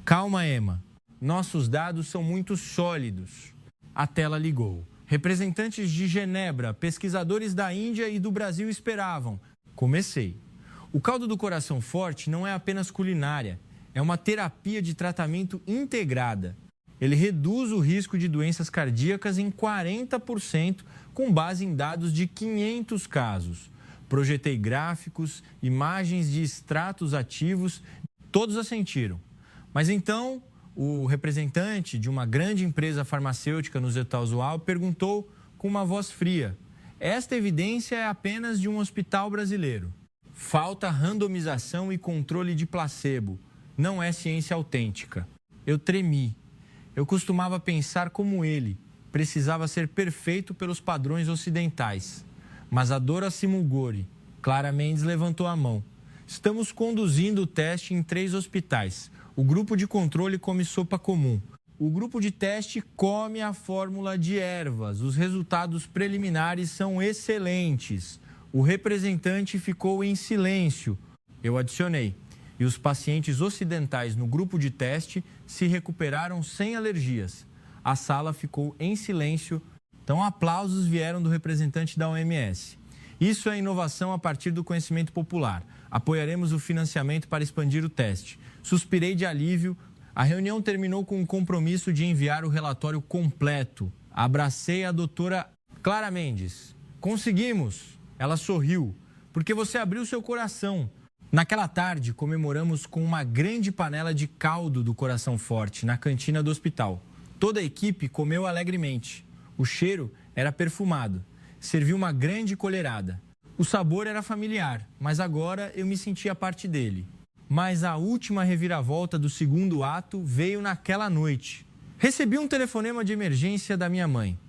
Calma, Emma. Nossos dados são muito sólidos. A tela ligou. Representantes de Genebra, pesquisadores da Índia e do Brasil esperavam. Comecei. O caldo do coração forte não é apenas culinária, é uma terapia de tratamento integrada. Ele reduz o risco de doenças cardíacas em 40%, com base em dados de 500 casos. Projetei gráficos, imagens de extratos ativos, todos assentiram. Mas então, o representante de uma grande empresa farmacêutica no Zetal Usual perguntou com uma voz fria: esta evidência é apenas de um hospital brasileiro. Falta randomização e controle de placebo. Não é ciência autêntica. Eu tremi. Eu costumava pensar como ele. Precisava ser perfeito pelos padrões ocidentais. Mas a Dora Simulgori, Clara Mendes, levantou a mão. Estamos conduzindo o teste em 3 hospitais. O grupo de controle come sopa comum. O grupo de teste come a fórmula de ervas. Os resultados preliminares são excelentes. O representante ficou em silêncio. Eu adicionei. E os pacientes ocidentais no grupo de teste se recuperaram sem alergias. A sala ficou em silêncio. Então, aplausos vieram do representante da OMS. Isso é inovação a partir do conhecimento popular. Apoiaremos o financiamento para expandir o teste. Suspirei de alívio. A reunião terminou com um compromisso de enviar o relatório completo. Abracei a doutora Clara Mendes. Conseguimos! Ela sorriu, porque você abriu seu coração. Naquela tarde, comemoramos com uma grande panela de caldo do coração forte na cantina do hospital. Toda a equipe comeu alegremente. O cheiro era perfumado. Servi uma grande colherada. O sabor era familiar, mas agora eu me sentia parte dele. Mas a última reviravolta do segundo ato veio naquela noite. Recebi um telefonema de emergência da minha mãe.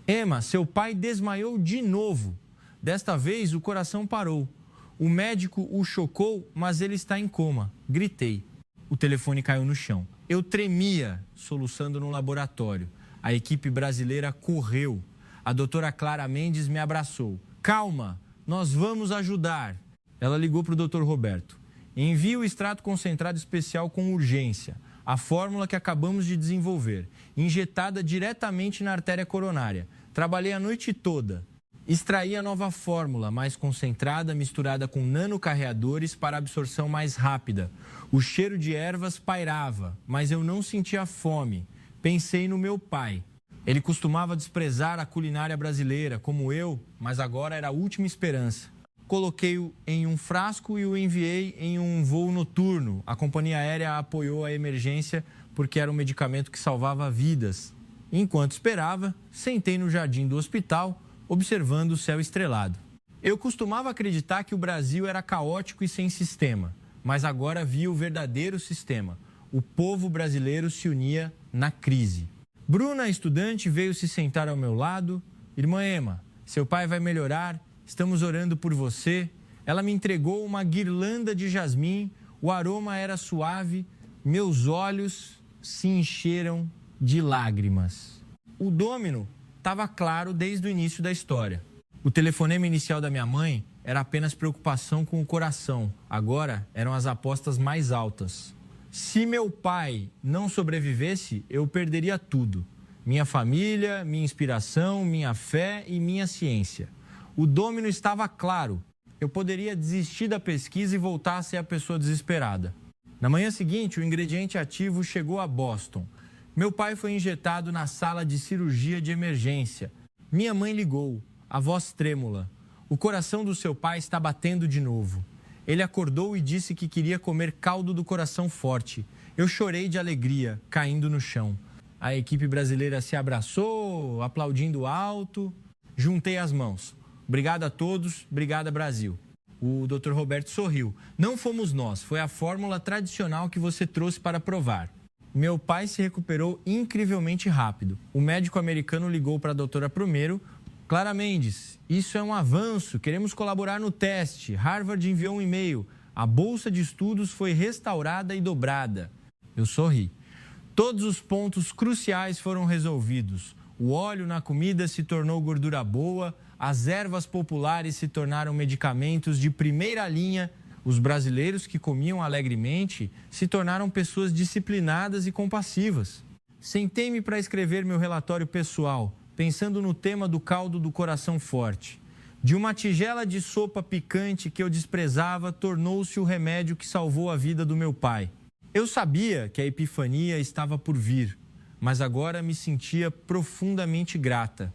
Emma, seu pai desmaiou de novo. Desta vez, o coração parou. O médico o chocou, mas ele está em coma. Gritei. O telefone caiu no chão. Eu tremia, soluçando no laboratório. A equipe brasileira correu. A doutora Clara Mendes me abraçou. Calma, nós vamos ajudar. Ela ligou para o doutor Roberto. Envie o extrato concentrado especial com urgência. A fórmula que acabamos de desenvolver, injetada diretamente na artéria coronária. Trabalhei a noite toda. Extraí a nova fórmula, mais concentrada, misturada com nanocarreadores para absorção mais rápida. O cheiro de ervas pairava, mas eu não sentia fome. Pensei no meu pai. Ele costumava desprezar a culinária brasileira, como eu, mas agora era a última esperança. Coloquei-o em um frasco e o enviei em um voo noturno. A companhia aérea apoiou a emergência porque era um medicamento que salvava vidas. Enquanto esperava, sentei no jardim do hospital, observando o céu estrelado. Eu costumava acreditar que o Brasil era caótico e sem sistema, mas agora vi o verdadeiro sistema. O povo brasileiro se unia na crise. Bruna, estudante, veio se sentar ao meu lado. Irmã Ema, seu pai vai melhorar, estamos orando por você. Ela me entregou uma guirlanda de jasmim, o aroma era suave, meus olhos se encheram de lágrimas. O domino estava claro desde o início da história. O telefonema inicial da minha mãe era apenas preocupação com o coração. Agora eram as apostas mais altas. Se meu pai não sobrevivesse, eu perderia tudo. Minha família, minha inspiração, minha fé e minha ciência. O domino estava claro. Eu poderia desistir da pesquisa e voltar a ser a pessoa desesperada. Na manhã seguinte, o ingrediente ativo chegou a Boston. Meu pai foi injetado na sala de cirurgia de emergência. Minha mãe ligou, a voz trêmula. O coração do seu pai está batendo de novo. Ele acordou e disse que queria comer caldo do coração forte. Eu chorei de alegria, caindo no chão. A equipe brasileira se abraçou, aplaudindo alto. Juntei as mãos. Obrigado a todos, obrigada Brasil. O Dr. Roberto sorriu. Não fomos nós, foi a fórmula tradicional que você trouxe para provar. Meu pai se recuperou incrivelmente rápido. O médico americano ligou para a doutora Promero. Clara Mendes, isso é um avanço, queremos colaborar no teste. Harvard enviou um e-mail. A bolsa de estudos foi restaurada e dobrada. Eu sorri. Todos os pontos cruciais foram resolvidos. O óleo na comida se tornou gordura boa, as ervas populares se tornaram medicamentos de primeira linha. Os brasileiros que comiam alegremente se tornaram pessoas disciplinadas e compassivas. Sentei-me para escrever meu relatório pessoal, pensando no tema do caldo do coração forte. De uma tigela de sopa picante que eu desprezava, tornou-se o remédio que salvou a vida do meu pai. Eu sabia que a epifania estava por vir, mas agora me sentia profundamente grata.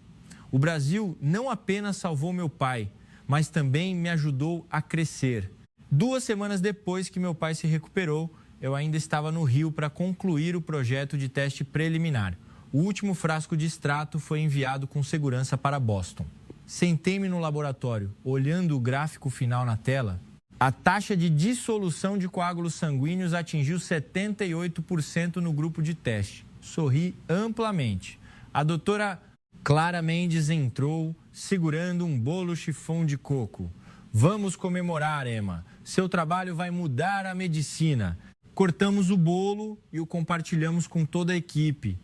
O Brasil não apenas salvou meu pai, mas também me ajudou a crescer. 2 semanas depois que meu pai se recuperou, eu ainda estava no Rio para concluir o projeto de teste preliminar. O último frasco de extrato foi enviado com segurança para Boston. Sentei-me no laboratório, olhando o gráfico final na tela. A taxa de dissolução de coágulos sanguíneos atingiu 78% no grupo de teste. Sorri amplamente. A doutora Clara Mendes entrou, segurando um bolo chifão de coco. Vamos comemorar, Ema. Seu trabalho vai mudar a medicina. Cortamos o bolo e o compartilhamos com toda a equipe.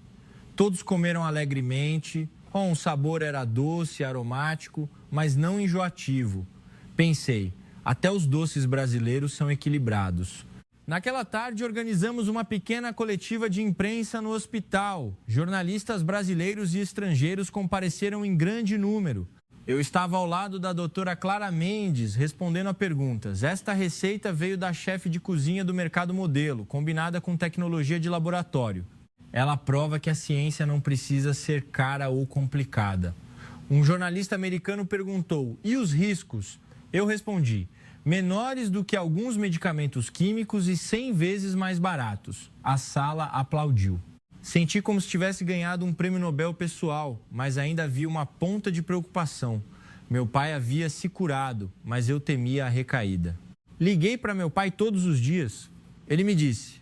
Todos comeram alegremente. O sabor era doce, aromático, mas não enjoativo. Pensei, até os doces brasileiros são equilibrados. Naquela tarde, organizamos uma pequena coletiva de imprensa no hospital. Jornalistas brasileiros e estrangeiros compareceram em grande número. Eu estava ao lado da doutora Clara Mendes, respondendo a perguntas. Esta receita veio da chefe de cozinha do Mercado Modelo, combinada com tecnologia de laboratório. Ela prova que a ciência não precisa ser cara ou complicada. Um jornalista americano perguntou, e os riscos? Eu respondi, menores do que alguns medicamentos químicos e 100 vezes mais baratos. A sala aplaudiu. Senti como se tivesse ganhado um prêmio Nobel pessoal, mas ainda havia uma ponta de preocupação. Meu pai havia se curado, mas eu temia a recaída. Liguei para meu pai todos os dias. Ele me disse,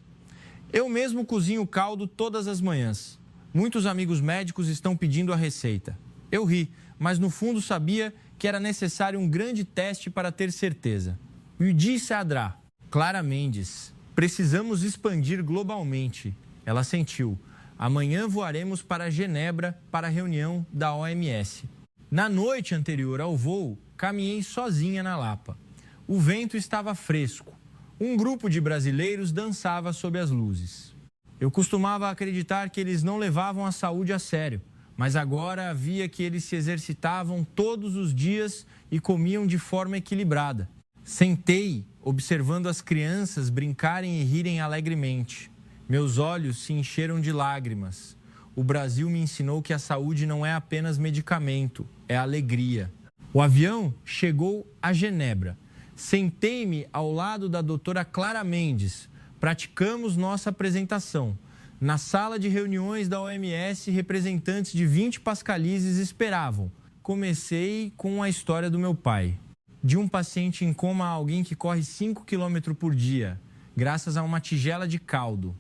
eu mesmo cozinho caldo todas as manhãs. Muitos amigos médicos estão pedindo a receita. Eu ri, mas no fundo sabia que era necessário um grande teste para ter certeza. E disse a Adra, Clara Mendes, precisamos expandir globalmente. Ela sentiu. Amanhã voaremos para Genebra para a reunião da OMS. Na noite anterior ao voo, caminhei sozinha na Lapa. O vento estava fresco. Um grupo de brasileiros dançava sob as luzes. Eu costumava acreditar que eles não levavam a saúde a sério, mas agora via que eles se exercitavam todos os dias e comiam de forma equilibrada. Sentei, observando as crianças brincarem e rirem alegremente. Meus olhos se encheram de lágrimas. O Brasil me ensinou que a saúde não é apenas medicamento, é alegria. O avião chegou a Genebra. Sentei-me ao lado da doutora Clara Mendes. Praticamos nossa apresentação. Na sala de reuniões da OMS, representantes de 20 pascalizes esperavam. Comecei com a história do meu pai. de um paciente em coma a alguém que corre 5 km por dia, graças a uma tigela de caldo.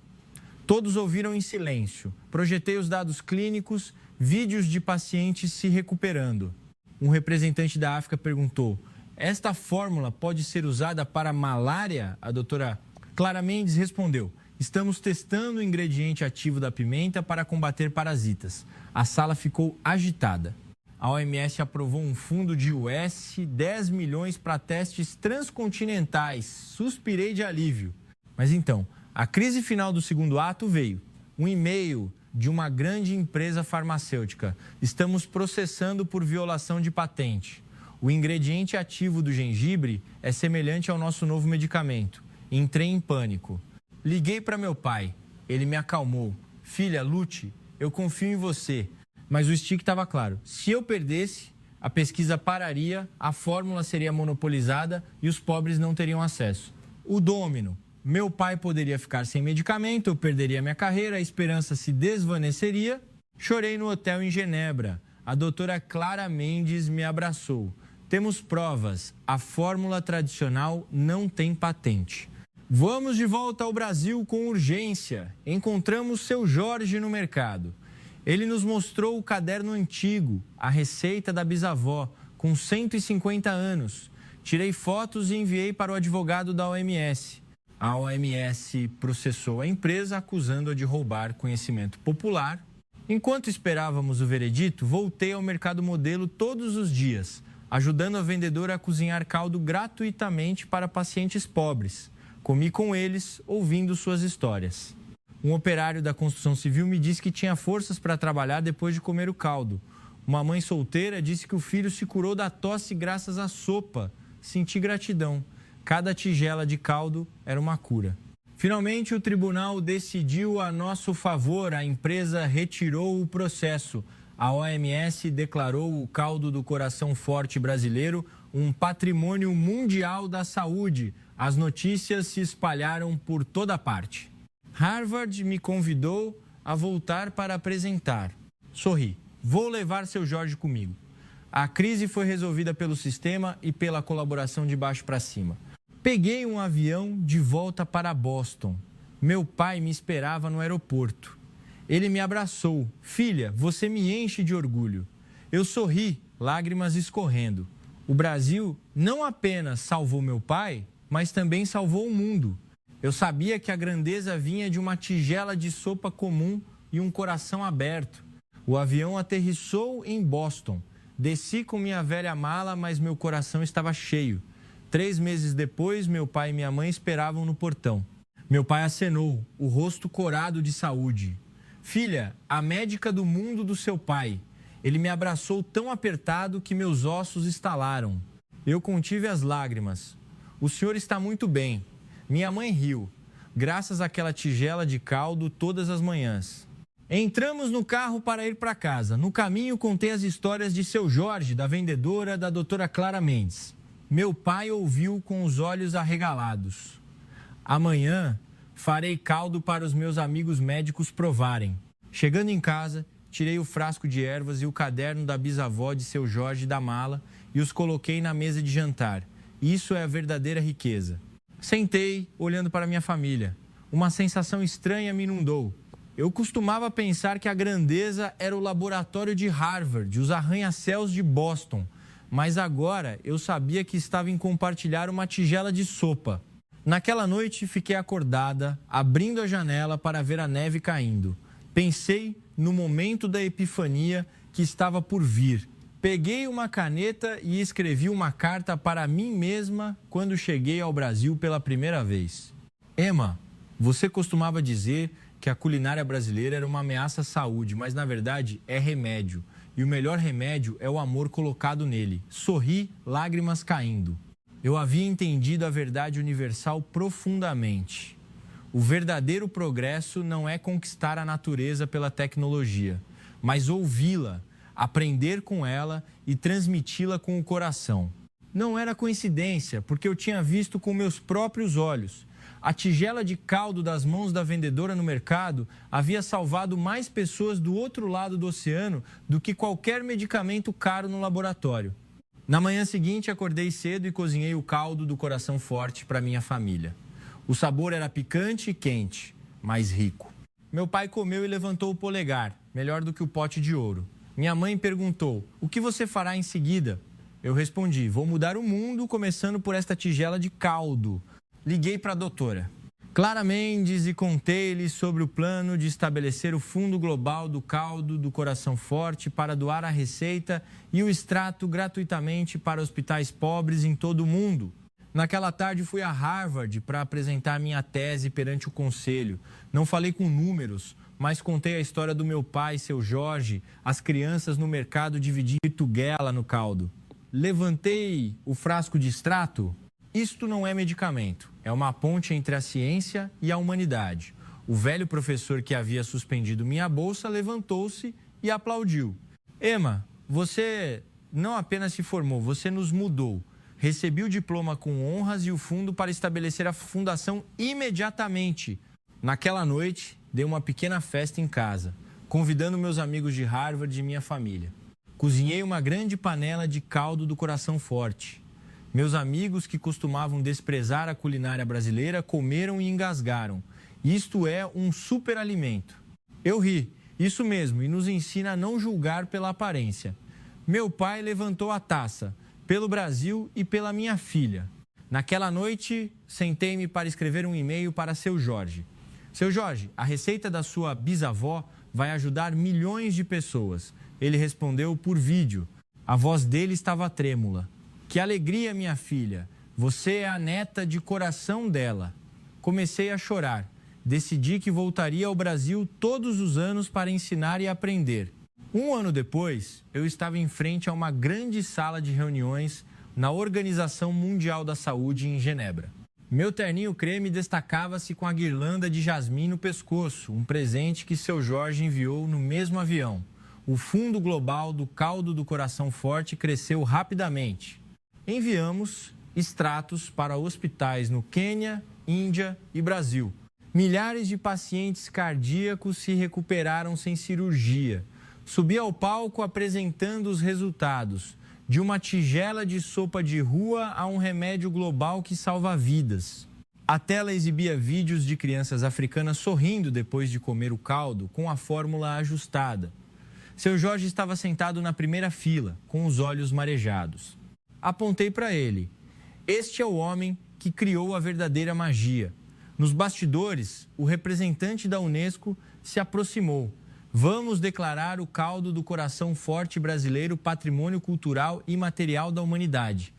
Todos ouviram em silêncio. Projetei os dados clínicos, vídeos de pacientes se recuperando. Um representante da África perguntou: esta fórmula pode ser usada para malária? A doutora Clara Mendes respondeu: estamos testando o ingrediente ativo da pimenta para combater parasitas. A sala ficou agitada. A OMS aprovou um fundo de US 10 milhões para testes transcontinentais. Suspirei de alívio. Mas então, a crise final do segundo ato veio. Um e-mail de uma grande empresa farmacêutica. Estamos processando por violação de patente. O ingrediente ativo do gengibre é semelhante ao nosso novo medicamento. Entrei em pânico. Liguei para meu pai. Ele me acalmou. Filha, lute, eu confio em você. Mas o stick estava claro. Se eu perdesse, a pesquisa pararia, a fórmula seria monopolizada e os pobres não teriam acesso. O domino. Meu pai poderia ficar sem medicamento, eu perderia minha carreira, a esperança se desvaneceria. Chorei no hotel em Genebra. A doutora Clara Mendes me abraçou. Temos provas. A fórmula tradicional não tem patente. Vamos de volta ao Brasil com urgência. Encontramos seu Jorge no mercado. Ele nos mostrou o caderno antigo, a receita da bisavó, com 150 anos. Tirei fotos e enviei para o advogado da OMS. A OMS processou a empresa, acusando-a de roubar conhecimento popular. Enquanto esperávamos o veredito, voltei ao mercado modelo todos os dias, ajudando a vendedora a cozinhar caldo gratuitamente para pacientes pobres. Comi com eles, ouvindo suas histórias. Um operário da construção civil me disse que tinha forças para trabalhar depois de comer o caldo. Uma mãe solteira disse que o filho se curou da tosse graças à sopa. Senti gratidão. Cada tigela de caldo era uma cura. Finalmente, o tribunal decidiu a nosso favor. A empresa retirou o processo. A OMS declarou o caldo do coração forte brasileiro um patrimônio mundial da saúde. As notícias se espalharam por toda parte. Harvard me convidou a voltar para apresentar. Sorri. Vou levar seu Jorge comigo. A crise foi resolvida pelo sistema e pela colaboração de baixo para cima. Peguei um avião de volta para Boston. Meu pai me esperava no aeroporto. Ele me abraçou. Filha, você me enche de orgulho. Eu sorri, lágrimas escorrendo. O Brasil não apenas salvou meu pai, mas também salvou o mundo. Eu sabia que a grandeza vinha de uma tigela de sopa comum e um coração aberto. O avião aterrissou em Boston. Desci com minha velha mala, mas meu coração estava cheio. 3 meses depois, meu pai e minha mãe esperavam no portão. Meu pai acenou, o rosto corado de saúde. Filha, a médica do mundo do seu pai. Ele me abraçou tão apertado que meus ossos estalaram. Eu contive as lágrimas. O senhor está muito bem. Minha mãe riu, graças àquela tigela de caldo todas as manhãs. Entramos no carro para ir para casa. No caminho, contei as histórias de seu Jorge, da vendedora, da doutora Clara Mendes. Meu pai ouviu com os olhos arregalados. Amanhã, farei caldo para os meus amigos médicos provarem. Chegando em casa, tirei o frasco de ervas e o caderno da bisavó de seu Jorge da mala e os coloquei na mesa de jantar. Isso é a verdadeira riqueza. Sentei, olhando para minha família. Uma sensação estranha me inundou. Eu costumava pensar que a grandeza era o laboratório de Harvard, os arranha-céus de Boston. Mas agora eu sabia que estava em compartilhar uma tigela de sopa. Naquela noite, fiquei acordada, abrindo a janela para ver a neve caindo. Pensei no momento da epifania que estava por vir. Peguei uma caneta e escrevi uma carta para mim mesma quando cheguei ao Brasil pela primeira vez. Emma, você costumava dizer que a culinária brasileira era uma ameaça à saúde, mas na verdade é remédio. E o melhor remédio é o amor colocado nele. Sorri, lágrimas caindo. Eu havia entendido a verdade universal profundamente. O verdadeiro progresso não é conquistar a natureza pela tecnologia, mas ouvi-la, aprender com ela e transmiti-la com o coração. Não era coincidência, porque eu tinha visto com meus próprios olhos. A tigela de caldo das mãos da vendedora no mercado havia salvado mais pessoas do outro lado do oceano do que qualquer medicamento caro no laboratório. Na manhã seguinte, acordei cedo e cozinhei o caldo do coração forte para minha família. O sabor era picante e quente, mas rico. Meu pai comeu e levantou o polegar, melhor do que o pote de ouro. Minha mãe perguntou: o que você fará em seguida? Eu respondi: vou mudar o mundo, começando por esta tigela de caldo. Liguei para a doutora Clara Mendes e contei-lhe sobre o plano de estabelecer o Fundo Global do Caldo do Coração Forte para doar a receita e o extrato gratuitamente para hospitais pobres em todo o mundo. Naquela tarde fui a Harvard para apresentar minha tese perante o conselho. Não falei com números, mas contei a história do meu pai, seu Jorge, as crianças no mercado dividindo tuguela no caldo. Levantei o frasco de extrato. Isto não é medicamento, é uma ponte entre a ciência e a humanidade. O velho professor que havia suspendido minha bolsa levantou-se e aplaudiu. Emma, você não apenas se formou, você nos mudou. Recebi o diploma com honras e o fundo para estabelecer a fundação imediatamente. Naquela noite, dei uma pequena festa em casa, convidando meus amigos de Harvard e minha família. Cozinhei uma grande panela de caldo do coração forte. Meus amigos que costumavam desprezar a culinária brasileira comeram e engasgaram. Isto é um superalimento. Eu ri, isso mesmo, e nos ensina a não julgar pela aparência. Meu pai levantou a taça, pelo Brasil e pela minha filha. Naquela noite, sentei-me para escrever um e-mail para seu Jorge. Seu Jorge, a receita da sua bisavó vai ajudar milhões de pessoas. Ele respondeu por vídeo. A voz dele estava trêmula. Que alegria, minha filha. Você é a neta de coração dela. Comecei a chorar. Decidi que voltaria ao Brasil todos os anos para ensinar e aprender. Um ano depois, eu estava em frente a uma grande sala de reuniões na Organização Mundial da Saúde em Genebra. Meu terninho creme destacava-se com a guirlanda de jasmim no pescoço, um presente que seu Jorge enviou no mesmo avião. O Fundo Global do Caldo do Coração Forte cresceu rapidamente. Enviamos extratos para hospitais no Quênia, Índia e Brasil. Milhares de pacientes cardíacos se recuperaram sem cirurgia. Subi ao palco apresentando os resultados, de uma tigela de sopa de rua a um remédio global que salva vidas. A tela exibia vídeos de crianças africanas sorrindo depois de comer o caldo, com a fórmula ajustada. Seu Jorge estava sentado na primeira fila, com os olhos marejados. Apontei para ele. Este é o homem que criou a verdadeira magia. Nos bastidores, o representante da Unesco se aproximou. Vamos declarar o caldo do coração forte brasileiro patrimônio cultural e material da humanidade.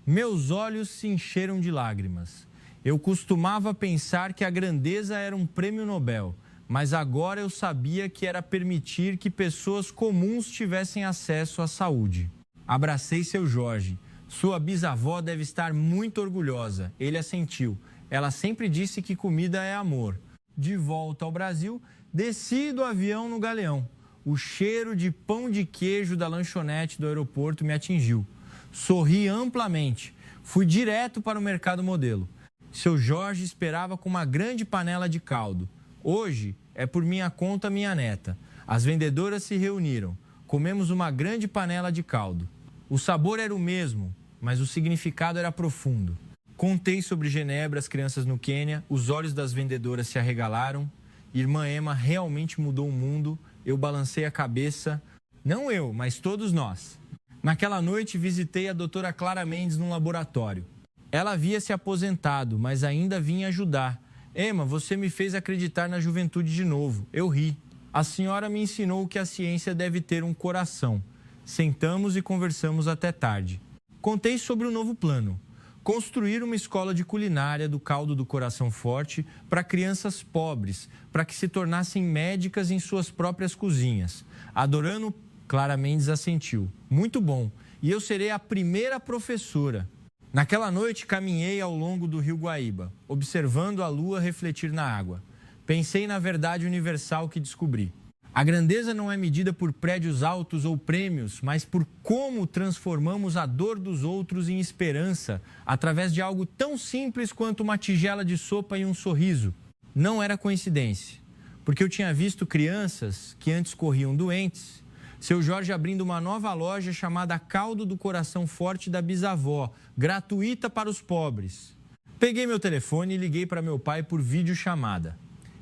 Meus olhos se encheram de lágrimas. Eu costumava pensar que a grandeza era um prêmio Nobel, mas agora eu sabia que era permitir que pessoas comuns tivessem acesso à saúde. Abracei seu Jorge. Sua bisavó deve estar muito orgulhosa. Ele assentiu. Ela sempre disse que comida é amor. De volta ao Brasil, desci do avião no Galeão. O cheiro de pão de queijo da lanchonete do aeroporto me atingiu. Sorri amplamente. Fui direto para o mercado modelo. Seu Jorge esperava com uma grande panela de caldo. Hoje é por minha conta minha neta. As vendedoras se reuniram. Comemos uma grande panela de caldo. O sabor era o mesmo, mas o significado era profundo. Contei sobre Genebra, as crianças no Quênia, os olhos das vendedoras se arregalaram. Irmã Emma realmente mudou o mundo. Eu balancei a cabeça. Não eu, mas todos nós. Naquela noite, visitei a doutora Clara Mendes no laboratório. Ela havia se aposentado, mas ainda vinha ajudar. Emma, você me fez acreditar na juventude de novo. Eu ri. A senhora me ensinou que a ciência deve ter um coração. Sentamos e conversamos até tarde. Contei sobre o novo plano. Construir uma escola de culinária do caldo do coração forte para crianças pobres, para que se tornassem médicas em suas próprias cozinhas. Adorando, Clara Mendes assentiu. Muito bom. E eu serei a primeira professora. Naquela noite, caminhei ao longo do rio Guaíba, observando a lua refletir na água. Pensei na verdade universal que descobri. A grandeza não é medida por prédios altos ou prêmios, mas por como transformamos a dor dos outros em esperança, através de algo tão simples quanto uma tigela de sopa e um sorriso. Não era coincidência, porque eu tinha visto crianças que antes corriam doentes, Seu Jorge abrindo uma nova loja chamada Caldo do Coração Forte da Bisavó, gratuita para os pobres. Peguei meu telefone e liguei para meu pai por videochamada.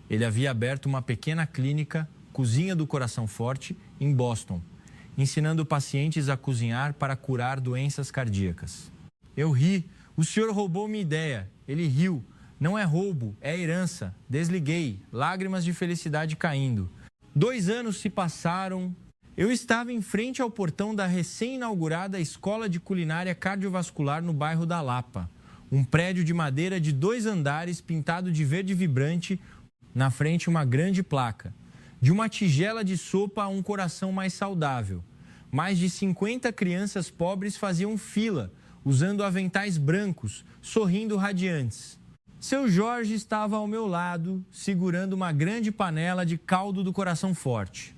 Ele havia aberto uma pequena clínica, Cozinha do Coração Forte, em Boston, ensinando pacientes a cozinhar para curar doenças cardíacas. Eu ri. O senhor roubou minha ideia. Ele riu. Não é roubo, é herança. Desliguei, lágrimas de felicidade caindo. 2 anos se passaram. Eu estava em frente ao portão da recém-inaugurada Escola de Culinária Cardiovascular no bairro da Lapa. Um prédio de madeira de 2 andares pintado de verde vibrante, na frente uma grande placa. De uma tigela de sopa a um coração mais saudável. Mais de 50 crianças pobres faziam fila, usando aventais brancos, sorrindo radiantes. Seu Jorge estava ao meu lado, segurando uma grande panela de caldo do coração forte.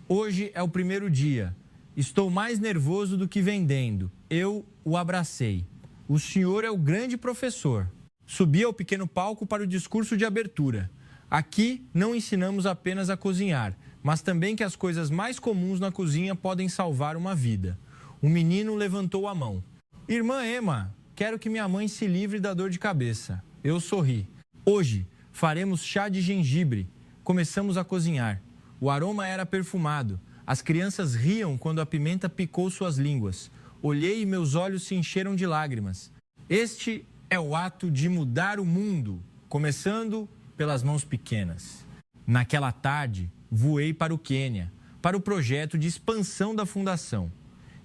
Hoje é o primeiro dia. Estou mais nervoso do que vendendo. Eu o abracei. O senhor é o grande professor. Subi ao pequeno palco para o discurso de abertura. Aqui não ensinamos apenas a cozinhar, mas também que as coisas mais comuns na cozinha podem salvar uma vida. Um menino levantou a mão. Irmã Emma, quero que minha mãe se livre da dor de cabeça. Eu sorri. Hoje faremos chá de gengibre. Começamos a cozinhar. O aroma era perfumado. As crianças riam quando a pimenta picou suas línguas. Olhei e meus olhos se encheram de lágrimas. Este é o ato de mudar o mundo, começando pelas mãos pequenas. Naquela tarde, voei para o Quênia, para o projeto de expansão da fundação.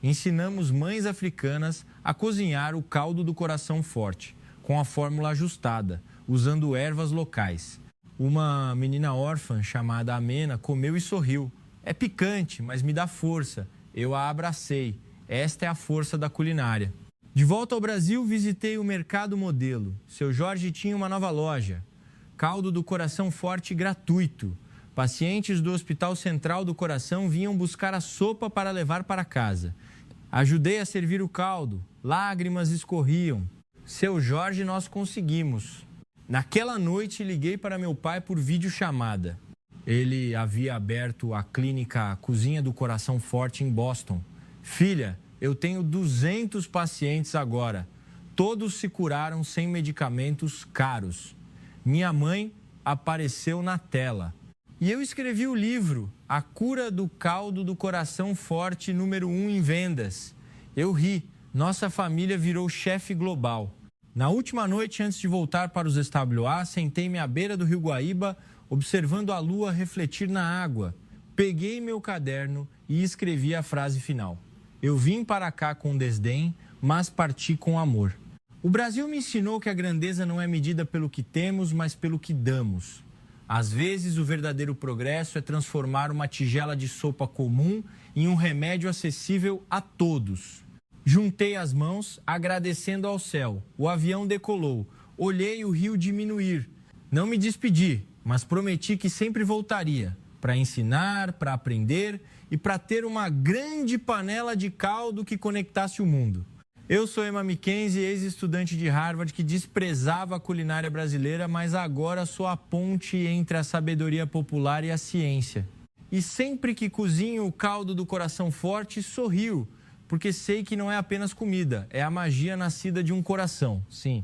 Ensinamos mães africanas a cozinhar o caldo do coração forte, com a fórmula ajustada, usando ervas locais. Uma menina órfã chamada Amena comeu e sorriu. É picante, mas me dá força. Eu a abracei. Esta é a força da culinária. De volta ao Brasil, visitei o Mercado Modelo. Seu Jorge tinha uma nova loja. Caldo do Coração Forte gratuito. Pacientes do Hospital Central do Coração vinham buscar a sopa para levar para casa. Ajudei a servir o caldo. Lágrimas escorriam. Seu Jorge, nós conseguimos. Naquela noite, liguei para meu pai por videochamada. Ele havia aberto a clínica Cozinha do Coração Forte em Boston. Filha, eu tenho 200 pacientes agora. Todos se curaram sem medicamentos caros. Minha mãe apareceu na tela. E eu escrevi o livro, A Cura do Caldo do Coração Forte, número 1 em vendas. Eu ri. Nossa família virou chefe global. Na última noite, antes de voltar para os SWA, sentei-me à beira do Rio Guaíba, observando a lua refletir na água. Peguei meu caderno e escrevi a frase final. Eu vim para cá com desdém, mas parti com amor. O Brasil me ensinou que a grandeza não é medida pelo que temos, mas pelo que damos. Às vezes, o verdadeiro progresso é transformar uma tigela de sopa comum em um remédio acessível a todos. Juntei as mãos, agradecendo ao céu. O avião decolou. Olhei o rio diminuir. Não me despedi, mas prometi que sempre voltaria. Para ensinar, para aprender e para ter uma grande panela de caldo que conectasse o mundo. Eu sou Emma Mackenzie, ex-estudante de Harvard que desprezava a culinária brasileira, mas agora sou a ponte entre a sabedoria popular e a ciência. E sempre que cozinho o caldo do coração forte, sorrio, porque sei que não é apenas comida, é a magia nascida de um coração, sim.